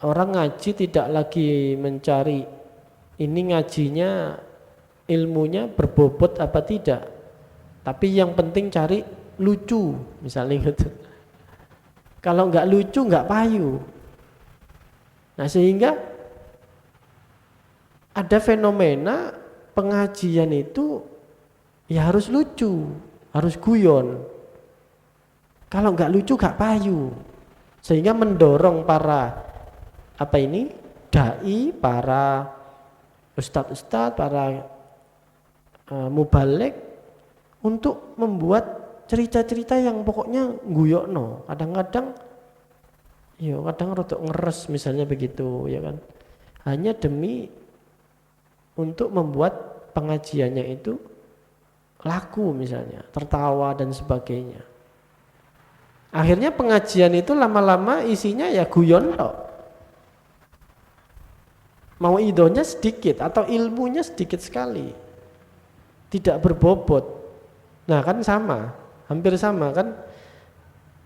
orang ngaji tidak lagi mencari ini ngajinya ilmunya berbobot apa tidak, tapi yang penting cari lucu misalnya gitu. Kalau nggak lucu nggak payu. Nah, sehingga ada fenomena pengajian itu ya harus lucu, harus guyon. Kalau nggak lucu nggak payu, sehingga mendorong para dai, para ustadz-ustadz, para mubalek untuk membuat cerita-cerita yang pokoknya guyokno. Kadang-kadang rodok ngeres misalnya begitu, ya kan. Hanya demi untuk membuat pengajiannya itu laku misalnya, tertawa dan sebagainya. Akhirnya pengajian itu lama-lama isinya ya guyon tok. Mau idonya sedikit atau ilmunya sedikit sekali, tidak berbobot. Nah kan sama, hampir sama kan,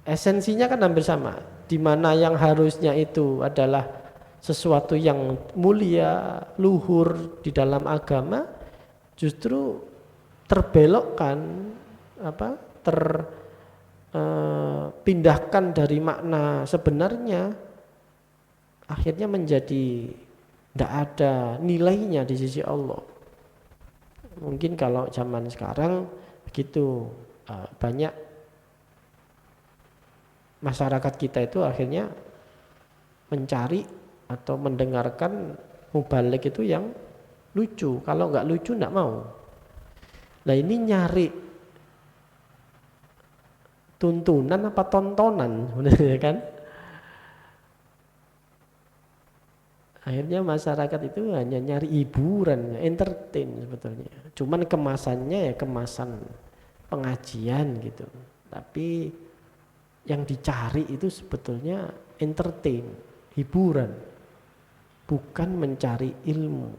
esensinya kan hampir sama. Di mana yang harusnya itu adalah sesuatu yang mulia, luhur di dalam agama, justru terbelokkan, pindahkan dari makna sebenarnya, akhirnya menjadi tidak ada nilainya di sisi Allah. Mungkin kalau zaman sekarang begitu, banyak masyarakat kita itu akhirnya mencari atau mendengarkan mubalik itu yang lucu. Kalau nggak lucu nggak mau. Nah ini nyari tuntunan apa tontonan sebenarnya kan. Akhirnya masyarakat itu hanya nyari hiburan, entertain sebetulnya. Cuman kemasannya ya kemasan pengajian gitu. Tapi yang dicari itu sebetulnya entertain, hiburan, bukan mencari ilmu.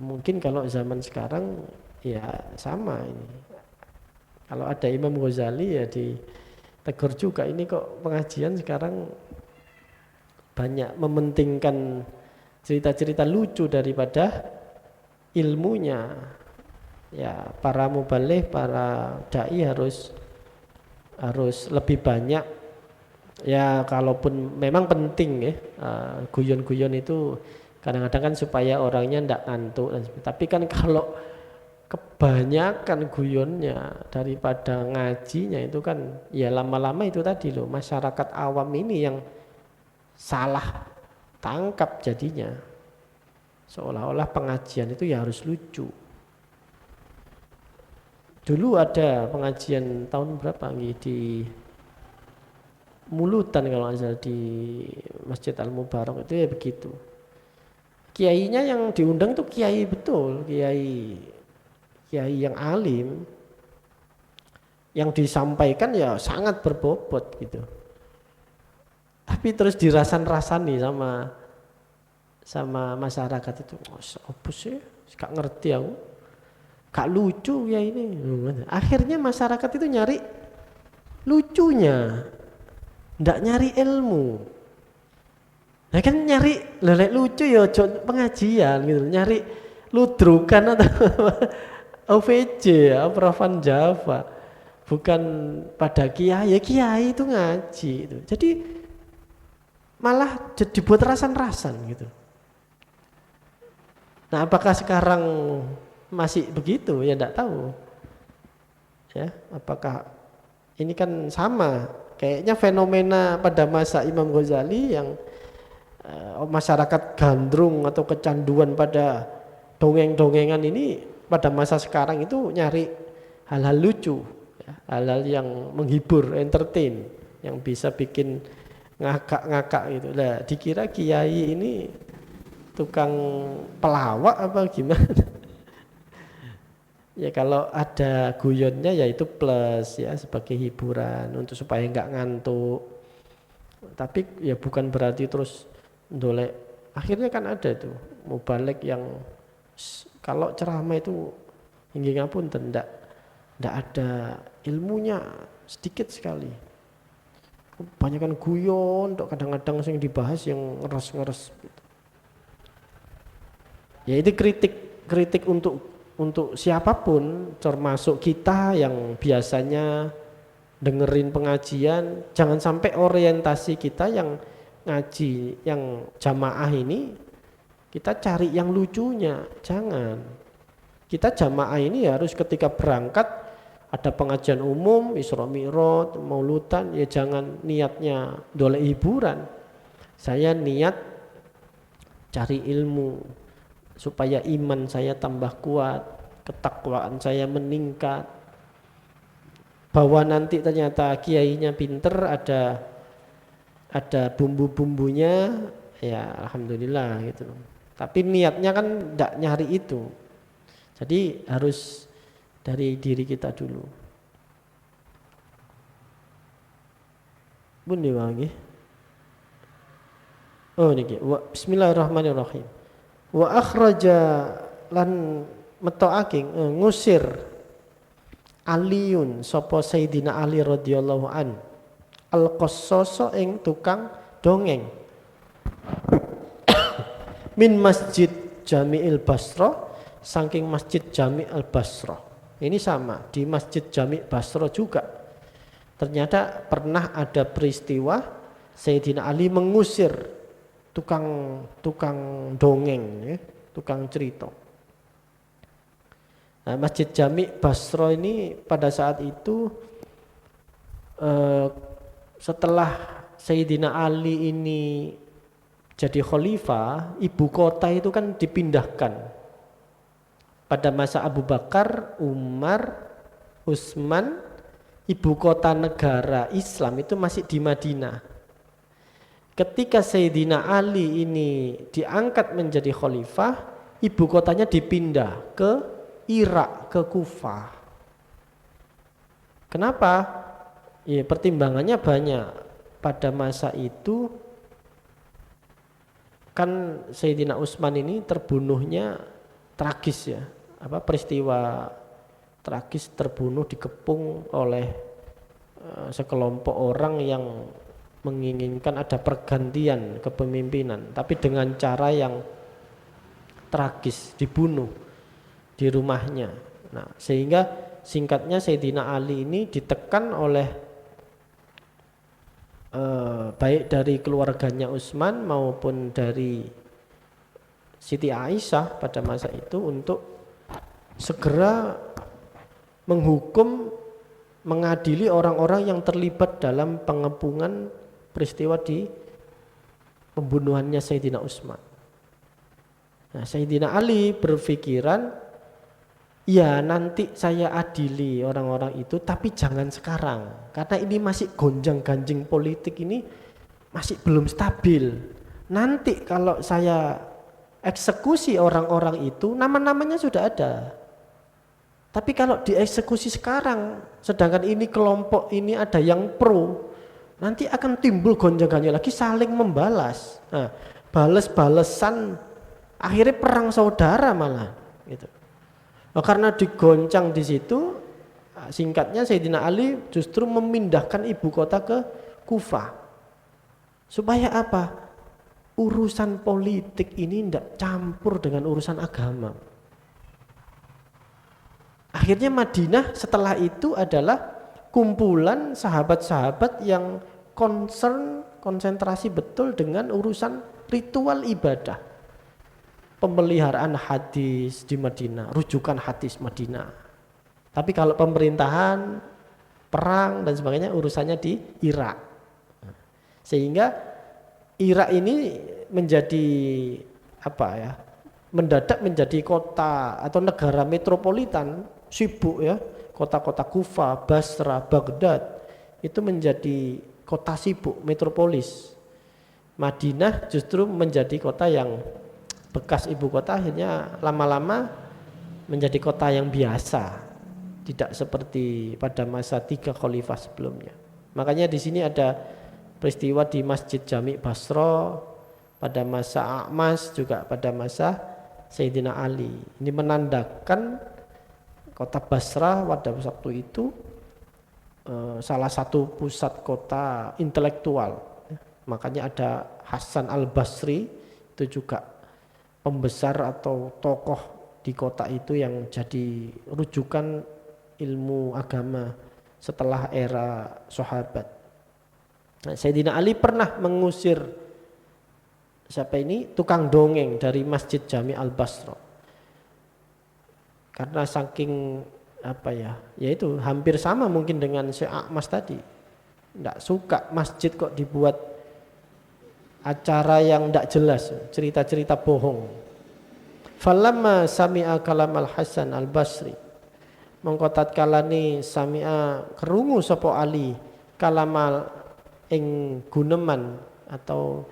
Mungkin kalau zaman sekarang ya sama ini. Kalau ada Imam Ghazali ya ditegur juga, ini kok pengajian sekarang banyak mementingkan cerita-cerita lucu daripada ilmunya. Ya para mubaligh, para dai harus lebih banyak. Ya kalaupun memang penting ya, guyon-guyon itu kadang-kadang kan supaya orangnya ndak ngantuk. Tapi kan kalau kebanyakan guyonnya daripada ngajinya itu kan ya lama-lama itu tadi loh, masyarakat awam ini yang salah tangkap jadinya. Seolah-olah pengajian itu ya harus lucu. Dulu ada pengajian tahun berapa di Mulutan kalau nggak salah, di Masjid Al-Mubarak itu ya begitu. Kiainya yang diundang tuh kiai betul, kiai yang alim, yang disampaikan ya sangat berbobot gitu. Tapi terus dirasan-rasani sama masyarakat itu, apa sih? Gak ngerti aku, gak lucu ya ini. Akhirnya masyarakat itu nyari lucunya, ndak nyari ilmu. Nah kan nyari lelek lucu ya pengajian gitu, nyari ludrukan atau OVJ ya, Profan Java, bukan pada kiai. Ya kiai itu ngaji itu. Jadi malah dibuat rasan-rasan gitu. Nah, apakah sekarang masih begitu? Ya tidak tahu. Ya, apakah ini kan sama? Kayaknya fenomena pada masa Imam Ghazali yang masyarakat gandrung atau kecanduan pada dongeng-dongengan ini pada masa sekarang itu nyari hal-hal lucu, ya, hal-hal yang menghibur, entertain, yang bisa bikin ngakak-ngakak gitu. Lah, dikira kiai ini tukang pelawak apa gimana? Ya kalau ada guyonnya ya itu plus ya sebagai hiburan untuk supaya nggak ngantuk. Tapi ya bukan berarti terus dolek. Akhirnya kan ada tuh mubalek yang kalau ceramah itu hingga pun tidak ada ilmunya, sedikit sekali. Kebanyakan guyon, kadang-kadang yang dibahas yang ngeres-ngeres. Ya itu kritik untuk siapapun, termasuk kita yang biasanya dengerin pengajian. Jangan sampai orientasi kita yang ngaji, yang jamaah ini kita cari yang lucunya. Jangan. Kita jamaah ini harus ketika berangkat ada pengajian umum, Isra Mi'raj, Mauludan, ya jangan niatnya dolek hiburan. Saya niat cari ilmu supaya iman saya tambah kuat, ketakwaan saya meningkat. Bahwa nanti ternyata kiainya pinter, ada bumbu-bumbunya, ya alhamdulillah gitu. Tapi niatnya kan tidak nyari itu. Jadi harus dari diri kita dulu. Bundi wangi. Oh niki. Bismillahirrahmanirrahim. Wa akhraja lan metokake ngusir Aliun sapa Sayyidina Ali radhiyallahu an al-qassasa ing tukang dongeng min Masjid Jami'il Basra saking Masjid Jami' al Basra. Ini sama di Masjid Jami' Basra juga. Ternyata pernah ada peristiwa Sayyidina Ali mengusir tukang dongeng, ya, tukang cerita. Nah, Masjid Jami' Basra ini pada saat itu setelah Sayyidina Ali ini jadi khalifah, ibu kota itu kan dipindahkan. Pada masa Abu Bakar, Umar, Utsman, ibu kota negara Islam itu masih di Madinah. Ketika Sayyidina Ali ini diangkat menjadi khalifah, ibu kotanya dipindah ke Irak, ke Kufah. Kenapa? Ya, pertimbangannya banyak. Pada masa itu kan Sayyidina Utsman ini terbunuhnya tragis ya. Peristiwa tragis, terbunuh dikepung oleh sekelompok orang yang menginginkan ada pergantian kepemimpinan, tapi dengan cara yang tragis, dibunuh di rumahnya. Nah, sehingga singkatnya Sayyidina Ali ini ditekan oleh baik dari keluarganya Utsman maupun dari Siti Aisyah pada masa itu untuk segera menghukum, mengadili orang-orang yang terlibat dalam pengepungan peristiwa di pembunuhannya Sayyidina Utsman. Nah, Sayyidina Ali berpikiran, ya nanti saya adili orang-orang itu, tapi jangan sekarang, karena ini masih gonjang-ganjing politik ini masih belum stabil. Nanti kalau saya eksekusi orang-orang itu, nama-namanya sudah ada. Tapi kalau dieksekusi sekarang, sedangkan ini kelompok ini ada yang pro, nanti akan timbul gonjang-ganjing lagi, saling membalas. Nah, balas-balesan, akhirnya perang saudara malah. Gitu. Nah, karena digoncang di situ, singkatnya Sayyidina Ali justru memindahkan ibu kota ke Kufah. Supaya apa? Urusan politik ini tidak campur dengan urusan agama. Akhirnya Madinah setelah itu adalah kumpulan sahabat-sahabat yang konsentrasi betul dengan urusan ritual ibadah. pemeliharaan hadis di Madinah, rujukan hadis Madinah. Tapi kalau pemerintahan, perang dan sebagainya urusannya di Irak. Sehingga Irak ini menjadi apa ya? Mendadak menjadi kota atau negara metropolitan, sibuk ya. Kota-kota Kufa, Basra, Baghdad itu menjadi kota sibuk, metropolis. Madinah justru menjadi kota yang bekas ibu kota, akhirnya lama-lama menjadi kota yang biasa, tidak seperti pada masa 3 khalifah sebelumnya. Makanya di sini ada peristiwa di Masjid Jami' Basra pada masa A'mas, juga pada masa Sayyidina Ali. Ini menandakan kota Basra pada waktu itu salah satu pusat kota intelektual. Makanya ada Hasan al-Basri, itu juga pembesar atau tokoh di kota itu yang jadi rujukan ilmu agama setelah era sahabat. Nah, Sayyidina Ali pernah mengusir siapa ini? Tukang dongeng dari Masjid Jami' al-Basra. Karena saking apa ya, yaitu hampir sama mungkin dengan Syekh A'mas tadi. Tidak suka masjid kok dibuat acara yang tidak jelas, cerita-cerita bohong. Falamma sami'a kalam al-Hasan al-Basri, mongko tatkalane sami'a kerungu sapa Ali kalamal ing guneman atau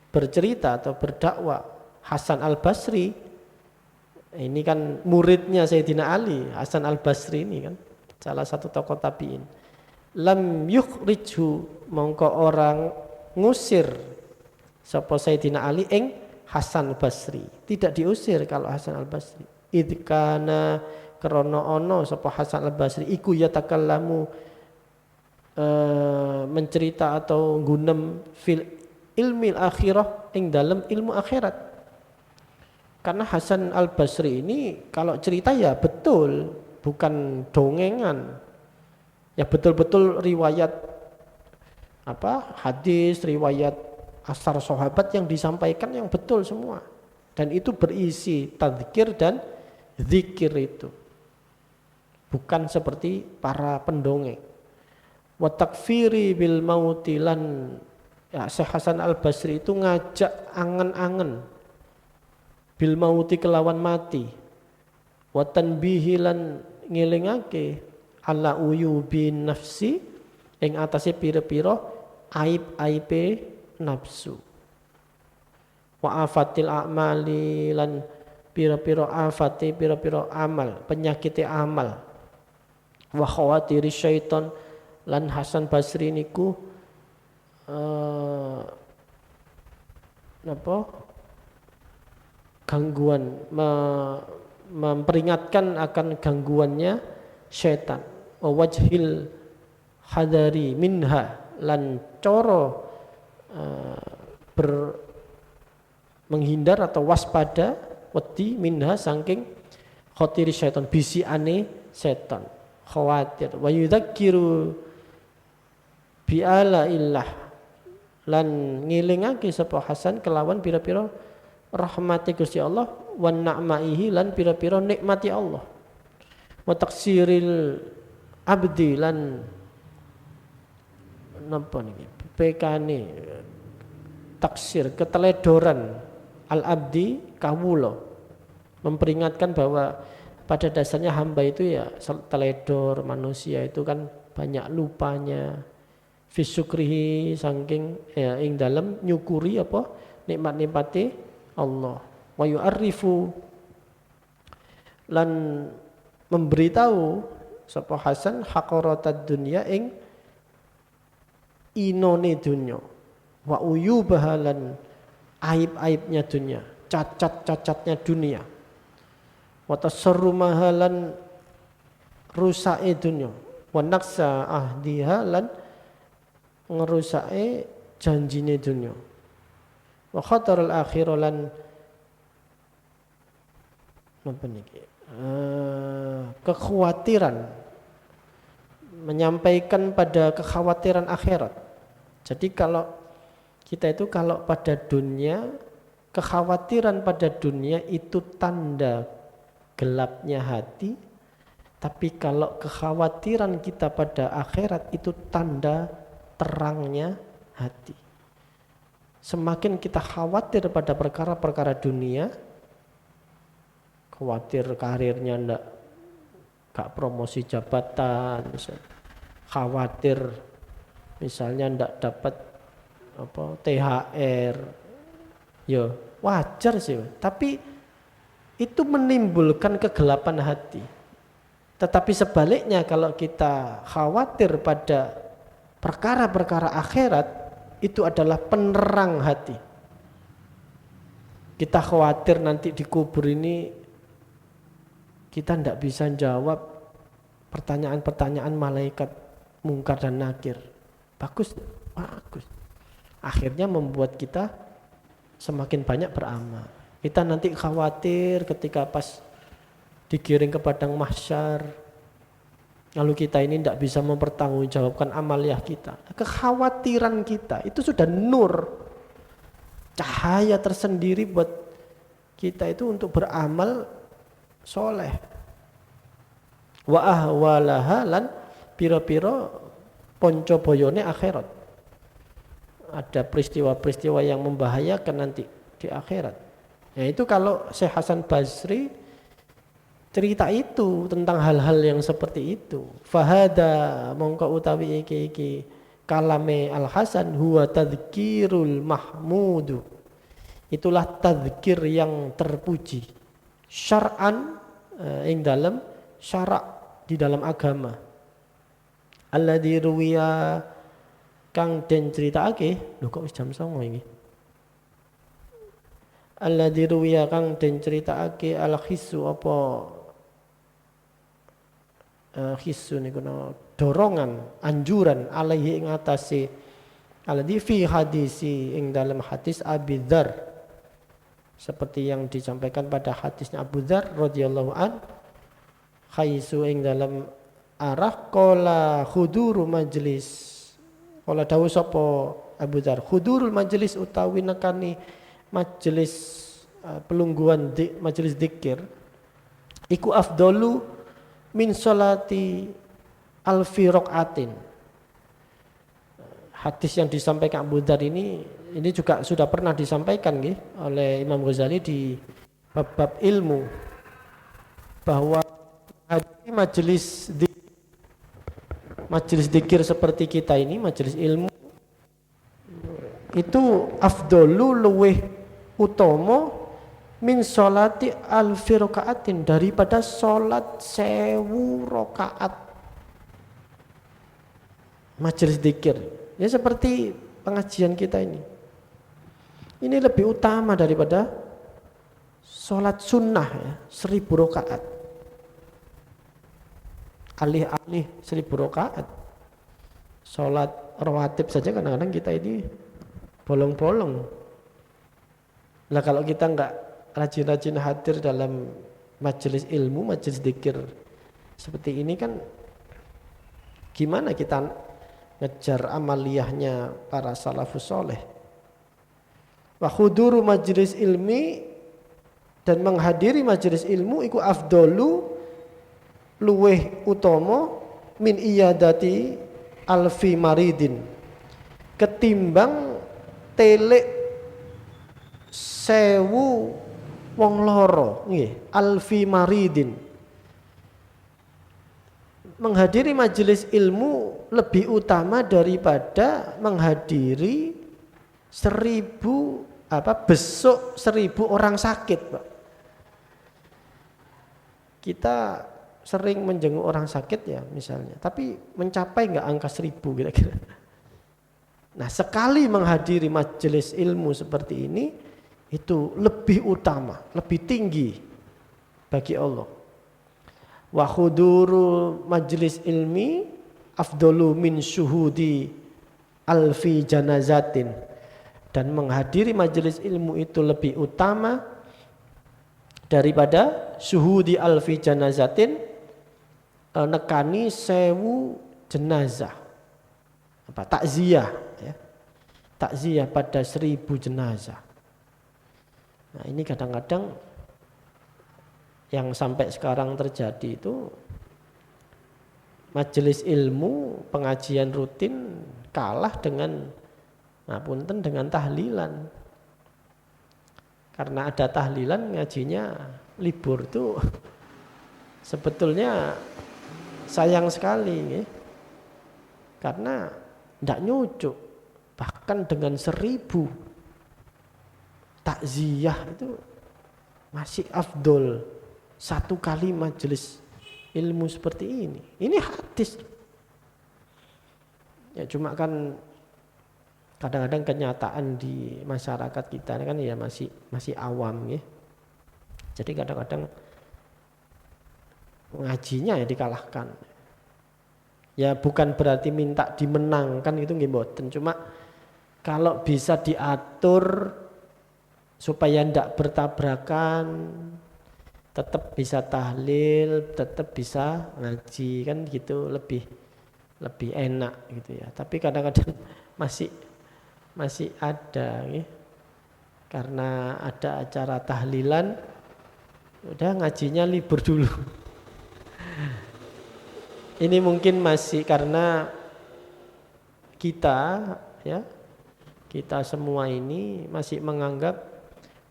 bercerita atau berdakwah Hasan al-Basri. Ini kan muridnya Sayyidina Ali, Hasan al-Basri ini kan salah satu tokoh tabi'in. Lam yukhrijhu, mongko orang ngusir sapa Sayyidina Ali ing Hasan al-Basri. Tidak diusir kalau Hasan al-Basri. Idkana krana ana sapa Hasan al-Basri iku yatakallamu mencerita atau gunem fil ilmi akhirah ing dalam ilmu akhirat. Karena Hasan al-Basri ini kalau cerita ya betul, bukan dongengan. Ya betul-betul riwayat hadis, riwayat asar sahabat yang disampaikan yang betul semua. Dan itu berisi tadzkir dan zikir itu. Bukan seperti para pendongeng. Wa takfiri bil mautilan, ya Syekh Hasan al-Basri itu ngajak angen-angen bil mauti kelawan mati, wa tanbihi lan ngelingake ala uyubi nafsi ing atase pira-pira aib-aibe nafsu, wa afatil a'mali lan pira-pira afate pira-pira amal, penyakite amal, wa khawatiri syaiton lan Hasan Basri niku gangguan, memperingatkan akan gangguannya syaitan. Wajhil hadari minha lan coro menghindar atau waspada wedi minha saking khotiri syaitan, bisiane syaitan, khawatir. Wa yudzakiru bi'ala illah lan ngilingake sapa Hasan kelawan pira-pira rahmati Gusti Allah wan na'maihi lan pira-pira nikmati Allah, wa taksiril abdi lan napa niki pekane taksir keteledoran al abdi kawula, memperingatkan bahwa pada dasarnya hamba itu ya teledor, manusia itu kan banyak lupanya, fisyukrihi saking ya ing dalam nyukuri apa nikmat-nikmati Allah, wa yu'arrifu lan memberitahu sapa Hasan haqaratad dunya ing inone dunya, wa uyubaha lan aib-aibnya dunya, cacat-cacatnya dunia, wa tasarrumaha lan rusake dunya, wa naqsa ahdiha lan ngerusake janjine dunya, wa khatarul akhirah lan apa niki kekhawatiran, menyampaikan pada kekhawatiran akhirat. Jadi kalau kita itu kalau pada dunia kekhawatiran pada dunia itu tanda gelapnya hati, tapi kalau kekhawatiran kita pada akhirat itu tanda terangnya hati. Semakin kita khawatir pada perkara-perkara dunia, khawatir karirnya gak promosi jabatan, khawatir misalnya ndak dapat THR, ya wajar sih, tapi itu menimbulkan kegelapan hati. Tetapi sebaliknya kalau kita khawatir pada perkara-perkara akhirat, itu adalah penerang hati. Kita khawatir nanti di kubur ini kita ndak bisa jawab pertanyaan-pertanyaan malaikat mungkar dan nakir. Bagus. Akhirnya membuat kita semakin banyak beramal. Kita nanti khawatir ketika pas digiring ke padang mahsyar, lalu kita ini tidak bisa mempertanggungjawabkan amaliyah kita. Kekhawatiran kita itu sudah nur, cahaya tersendiri buat kita itu untuk beramal soleh. Wa ahwalaha lan pira-pira ponco boyone akhirat. Ada peristiwa-peristiwa yang membahayakan nanti di akhirat. Ya itu kalau Syekh Hasan Basri cerita itu tentang hal-hal yang seperti itu. Fahada mongko utawi iki kalame Al Hasan huwa tadzkirul mahmudu. Itulah tadzkir yang terpuji. Syar'an ing dalam syarak di dalam agama. Alladzi ruwiya kang den critakake, lho kok wis jam 09.00 iki. Alladzi ruwiya kang den critakake al khissu apa khissu niku dorongan, anjuran alaihi ing atase alladzi fi hadisi ing dalam hadis Abi Dzar, seperti yang disampaikan pada hadisnya Abu Dzar radhiyallahu an, khaisu ing dalam arah qala khuduru majlis. Qala dawuh sapa Abu Dzar, khudurul majlis utawi nekani majelis pelungguhan majelis dzikir iku afdalu min sholati alfi raqatin. Hadis yang disampaikan Abu Dzar ini juga sudah pernah disampaikan oleh Imam Ghazali di bab ilmu, bahwa majelis dzikir seperti kita ini, majelis ilmu itu afdalu luweh utama min sholati alfi rakaatin, daripada sholat 1000 rakaat. Majelis dzikir ya seperti pengajian kita ini lebih utama daripada sholat sunnah ya, 1000 rakaat. Alih-alih 1000 rakaat, sholat rawatib saja kadang-kadang kita ini bolong-bolong. Nah kalau kita enggak rajin-rajin hadir dalam majelis ilmu, majelis dzikir seperti ini kan gimana kita ngejar amaliyahnya para salafus soleh. Wa khuduru majelis ilmi, dan menghadiri majelis ilmu iku afdalu luweh utama min iyadati alfi maridin, ketimbang telek 1000 wong loro nggih, alfi maridin. Menghadiri majelis ilmu lebih utama daripada menghadiri 1000 besok 1000 orang sakit, Pak. Kita sering menjenguk orang sakit ya misalnya, tapi mencapai enggak angka 1000 kira-kira. Nah sekali menghadiri majelis ilmu seperti ini itu lebih utama, lebih tinggi bagi Allah. Wa khuduru majelis ilmi afdalu min syuhudi alfi janazatin, dan menghadiri majelis ilmu itu lebih utama daripada syuhudi alfi janazatin, nekani 1000 jenazah, takziah ya, takziah pada 1000 jenazah. Nah, ini kadang-kadang yang sampai sekarang terjadi itu majelis ilmu, pengajian rutin kalah dengan ngapunten dengan tahlilan. Karena ada tahlilan ngajinya libur tuh sebetulnya sayang sekali ya. Karena tidak nyucuk, bahkan dengan 1000 takziah itu masih afdol 1 kali majelis ilmu seperti ini. Ini hadis. Ya cuma kan kadang-kadang kenyataan di masyarakat kita kan ya masih awam ya. Jadi kadang-kadang ngajinya ya dikalahkan. Ya bukan berarti minta dimenangkan itu nggih mboten, cuma kalau bisa diatur supaya tidak bertabrakan, tetap bisa tahlil, tetap bisa ngaji kan gitu, lebih enak gitu ya. Tapi kadang-kadang masih ada ya. Karena ada acara tahlilan, udah ngajinya libur dulu. Ini mungkin masih karena kita semua ini masih menganggap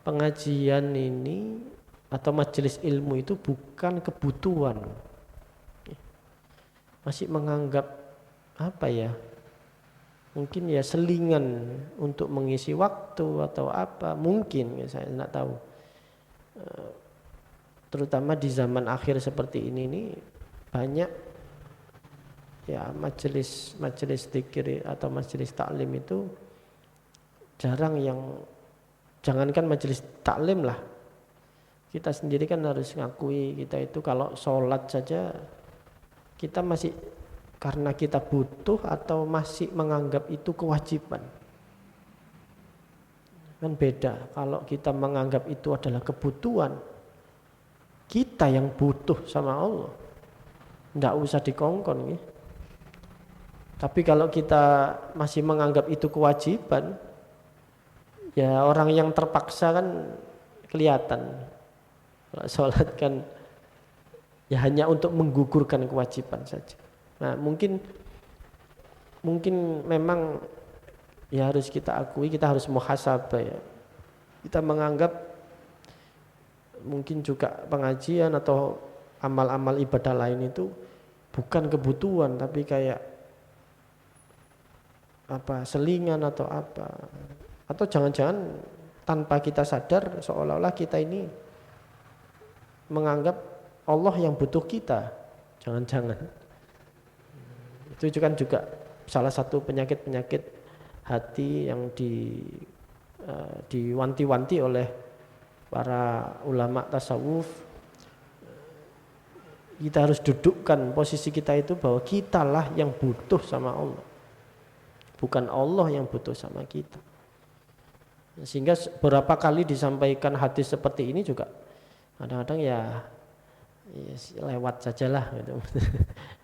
pengajian ini atau majelis ilmu itu bukan kebutuhan. Masih menganggap apa ya? Mungkin ya selingan untuk mengisi waktu atau apa, mungkin ya, saya tidak tahu. Terutama di zaman akhir seperti ini banyak ya majelis dzikir atau majelis taklim itu jarang yang, jangankan majelis taklim lah, kita sendiri kan harus ngakui kita itu kalau sholat saja kita masih karena kita butuh atau masih menganggap itu kewajiban. Kan beda kalau kita menganggap itu adalah kebutuhan, kita yang butuh sama Allah, nggak usah dikongkon ya. Tapi kalau kita masih menganggap itu kewajiban, ya orang yang terpaksa kan kelihatan. Kalau sholat kan ya hanya untuk menggugurkan kewajiban saja. Nah mungkin memang ya harus kita akui, kita harus muhasabah ya. Kita menganggap mungkin juga pengajian atau amal-amal ibadah lain itu bukan kebutuhan, tapi kayak apa, selingan atau apa. Atau jangan-jangan tanpa kita sadar seolah-olah kita ini menganggap Allah yang butuh kita. Jangan-jangan. Itu juga salah satu penyakit-penyakit hati yang diwanti-wanti oleh para ulama tasawuf. Kita harus dudukkan posisi kita itu bahwa kitalah yang butuh sama Allah, bukan Allah yang butuh sama kita. Sehingga beberapa kali disampaikan hadis seperti ini juga kadang-kadang ya lewat sajalah gitu.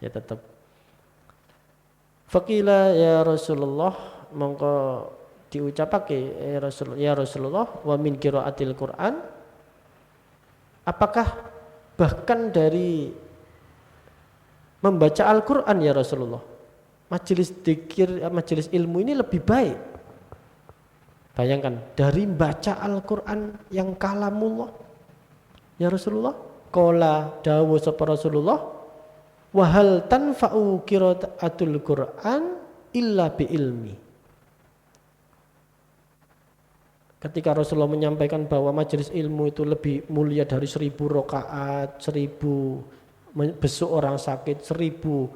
Ya tetap. Faqila ya Rasulullah, mongko diucapake ya Rasulullah, wa min qiraatil Quran, apakah bahkan dari membaca Al-Quran ya Rasulullah, majelis dzikir, majelis ilmu ini lebih baik? Bayangkan dari baca Al-Quran yang kalamullah ya Rasulullah. Qala dawu sapa Rasulullah, wa hal tanfa'u qiraatul Quran illa bi ilmi. Ketika Rasulullah menyampaikan bahwa majelis ilmu itu lebih mulia dari 1000 rakaat, 1000 besuk orang sakit, 1000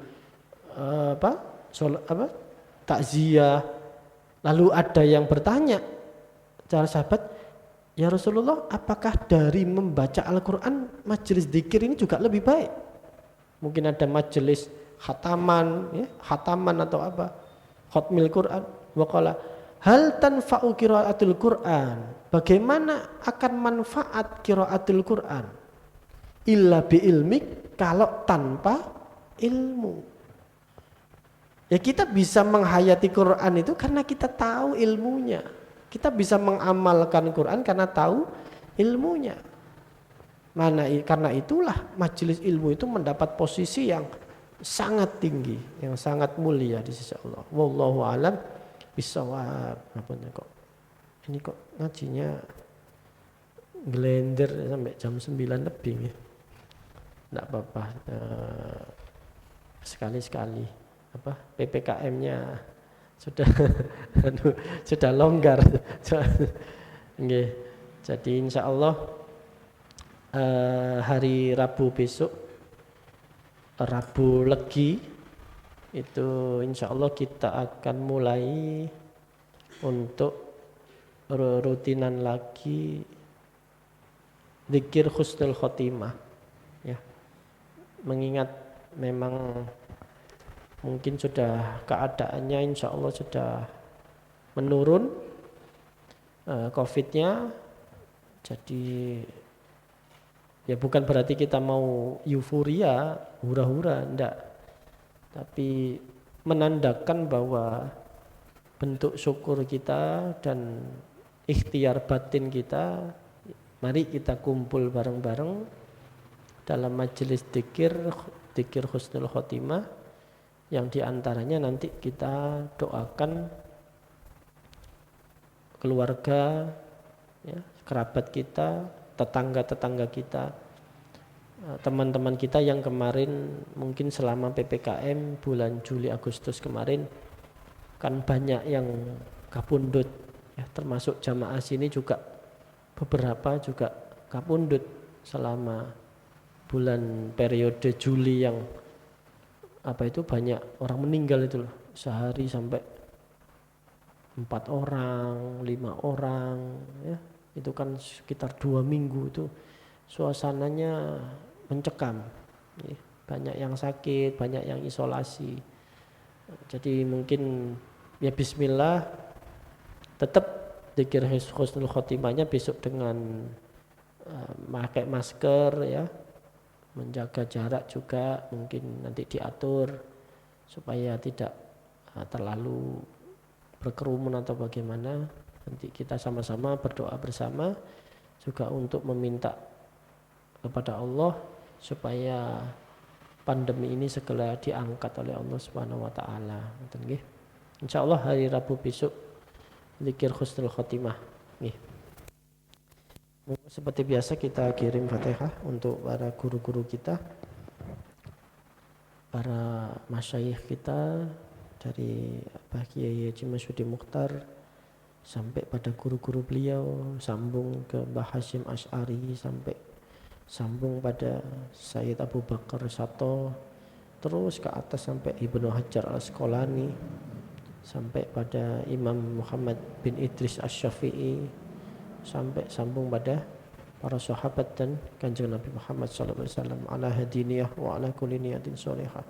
takziah. Lalu ada yang bertanya, para sahabat, ya Rasulullah, apakah dari membaca Al-Quran majelis dzikir ini juga lebih baik? Mungkin ada majelis khataman, ya, khataman atau apa, khatmil Quran. Waqala hal tanfa'u qiraatul Quran, bagaimana akan manfaat qiraatul Quran? Illa bi ilmik, kalau tanpa ilmu. Ya kita bisa menghayati Quran itu karena kita tahu ilmunya. Kita bisa mengamalkan Quran karena tahu ilmunya. Karena itulah majelis ilmu itu mendapat posisi yang sangat tinggi, yang sangat mulia di sisi Allah. Wallahu a'lam bishawab. Ini kok ngajinya gelender sampai jam 9 lebih ya. Enggak apa-apa. Sekali-sekali PPKM-nya sudah sudah longgar. Nggih. Jadi insya Allah hari Rabu besok, Rabu Legi, itu insya Allah kita akan mulai untuk rutinan lagi zikir husnul khotimah, ya. Mengingat memang mungkin sudah keadaannya insya Allah sudah menurun COVID-nya, jadi ya bukan berarti kita mau euforia, hura-hura, enggak. Tapi menandakan bahwa bentuk syukur kita dan ikhtiar batin kita, mari kita kumpul bareng-bareng dalam majelis dzikir husnul khotimah, yang diantaranya nanti kita doakan keluarga, ya, kerabat kita, tetangga-tetangga kita, teman-teman kita yang kemarin mungkin selama PPKM bulan Juli Agustus kemarin kan banyak yang kapundut, ya, termasuk jamaah sini juga beberapa juga kapundut selama bulan periode Juli yang banyak orang meninggal itu loh, sehari sampai 4 orang, 5 orang, ya. Itu kan sekitar 2 minggu itu suasananya mencekam, ya. Banyak yang sakit, banyak yang isolasi. Jadi mungkin ya bismillah, tetap dzikir husnul khotimahnya besok dengan pakai masker, ya, menjaga jarak juga mungkin nanti diatur supaya tidak terlalu berkerumun atau bagaimana. Nanti kita sama-sama berdoa bersama juga untuk meminta kepada Allah supaya pandemi ini segera diangkat oleh Allah Subhanahu wa taala. Insyaallah hari Rabu besok zikir husnul khotimah. Nggih. Seperti biasa kita kirim Fatihah untuk para guru-guru kita, para masyayikh kita dari Kiai Haji Masyudi Mukhtar sampai pada guru-guru beliau, sambung ke Mbah Hasyim Asy'ari, sampai sambung pada Sayyid Abu Bakar Sato, terus ke atas sampai Ibnu Hajar Al-Asqalani, sampai pada Imam Muhammad bin Idris Asy-Syafi'i, sampai sambung pada para sahabat dan Kanjeng Nabi Muhammad sallallahu alaihi wasallam ala hadiniyah wa ala kulli niyatin shalihah.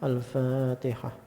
Al-Fatihah.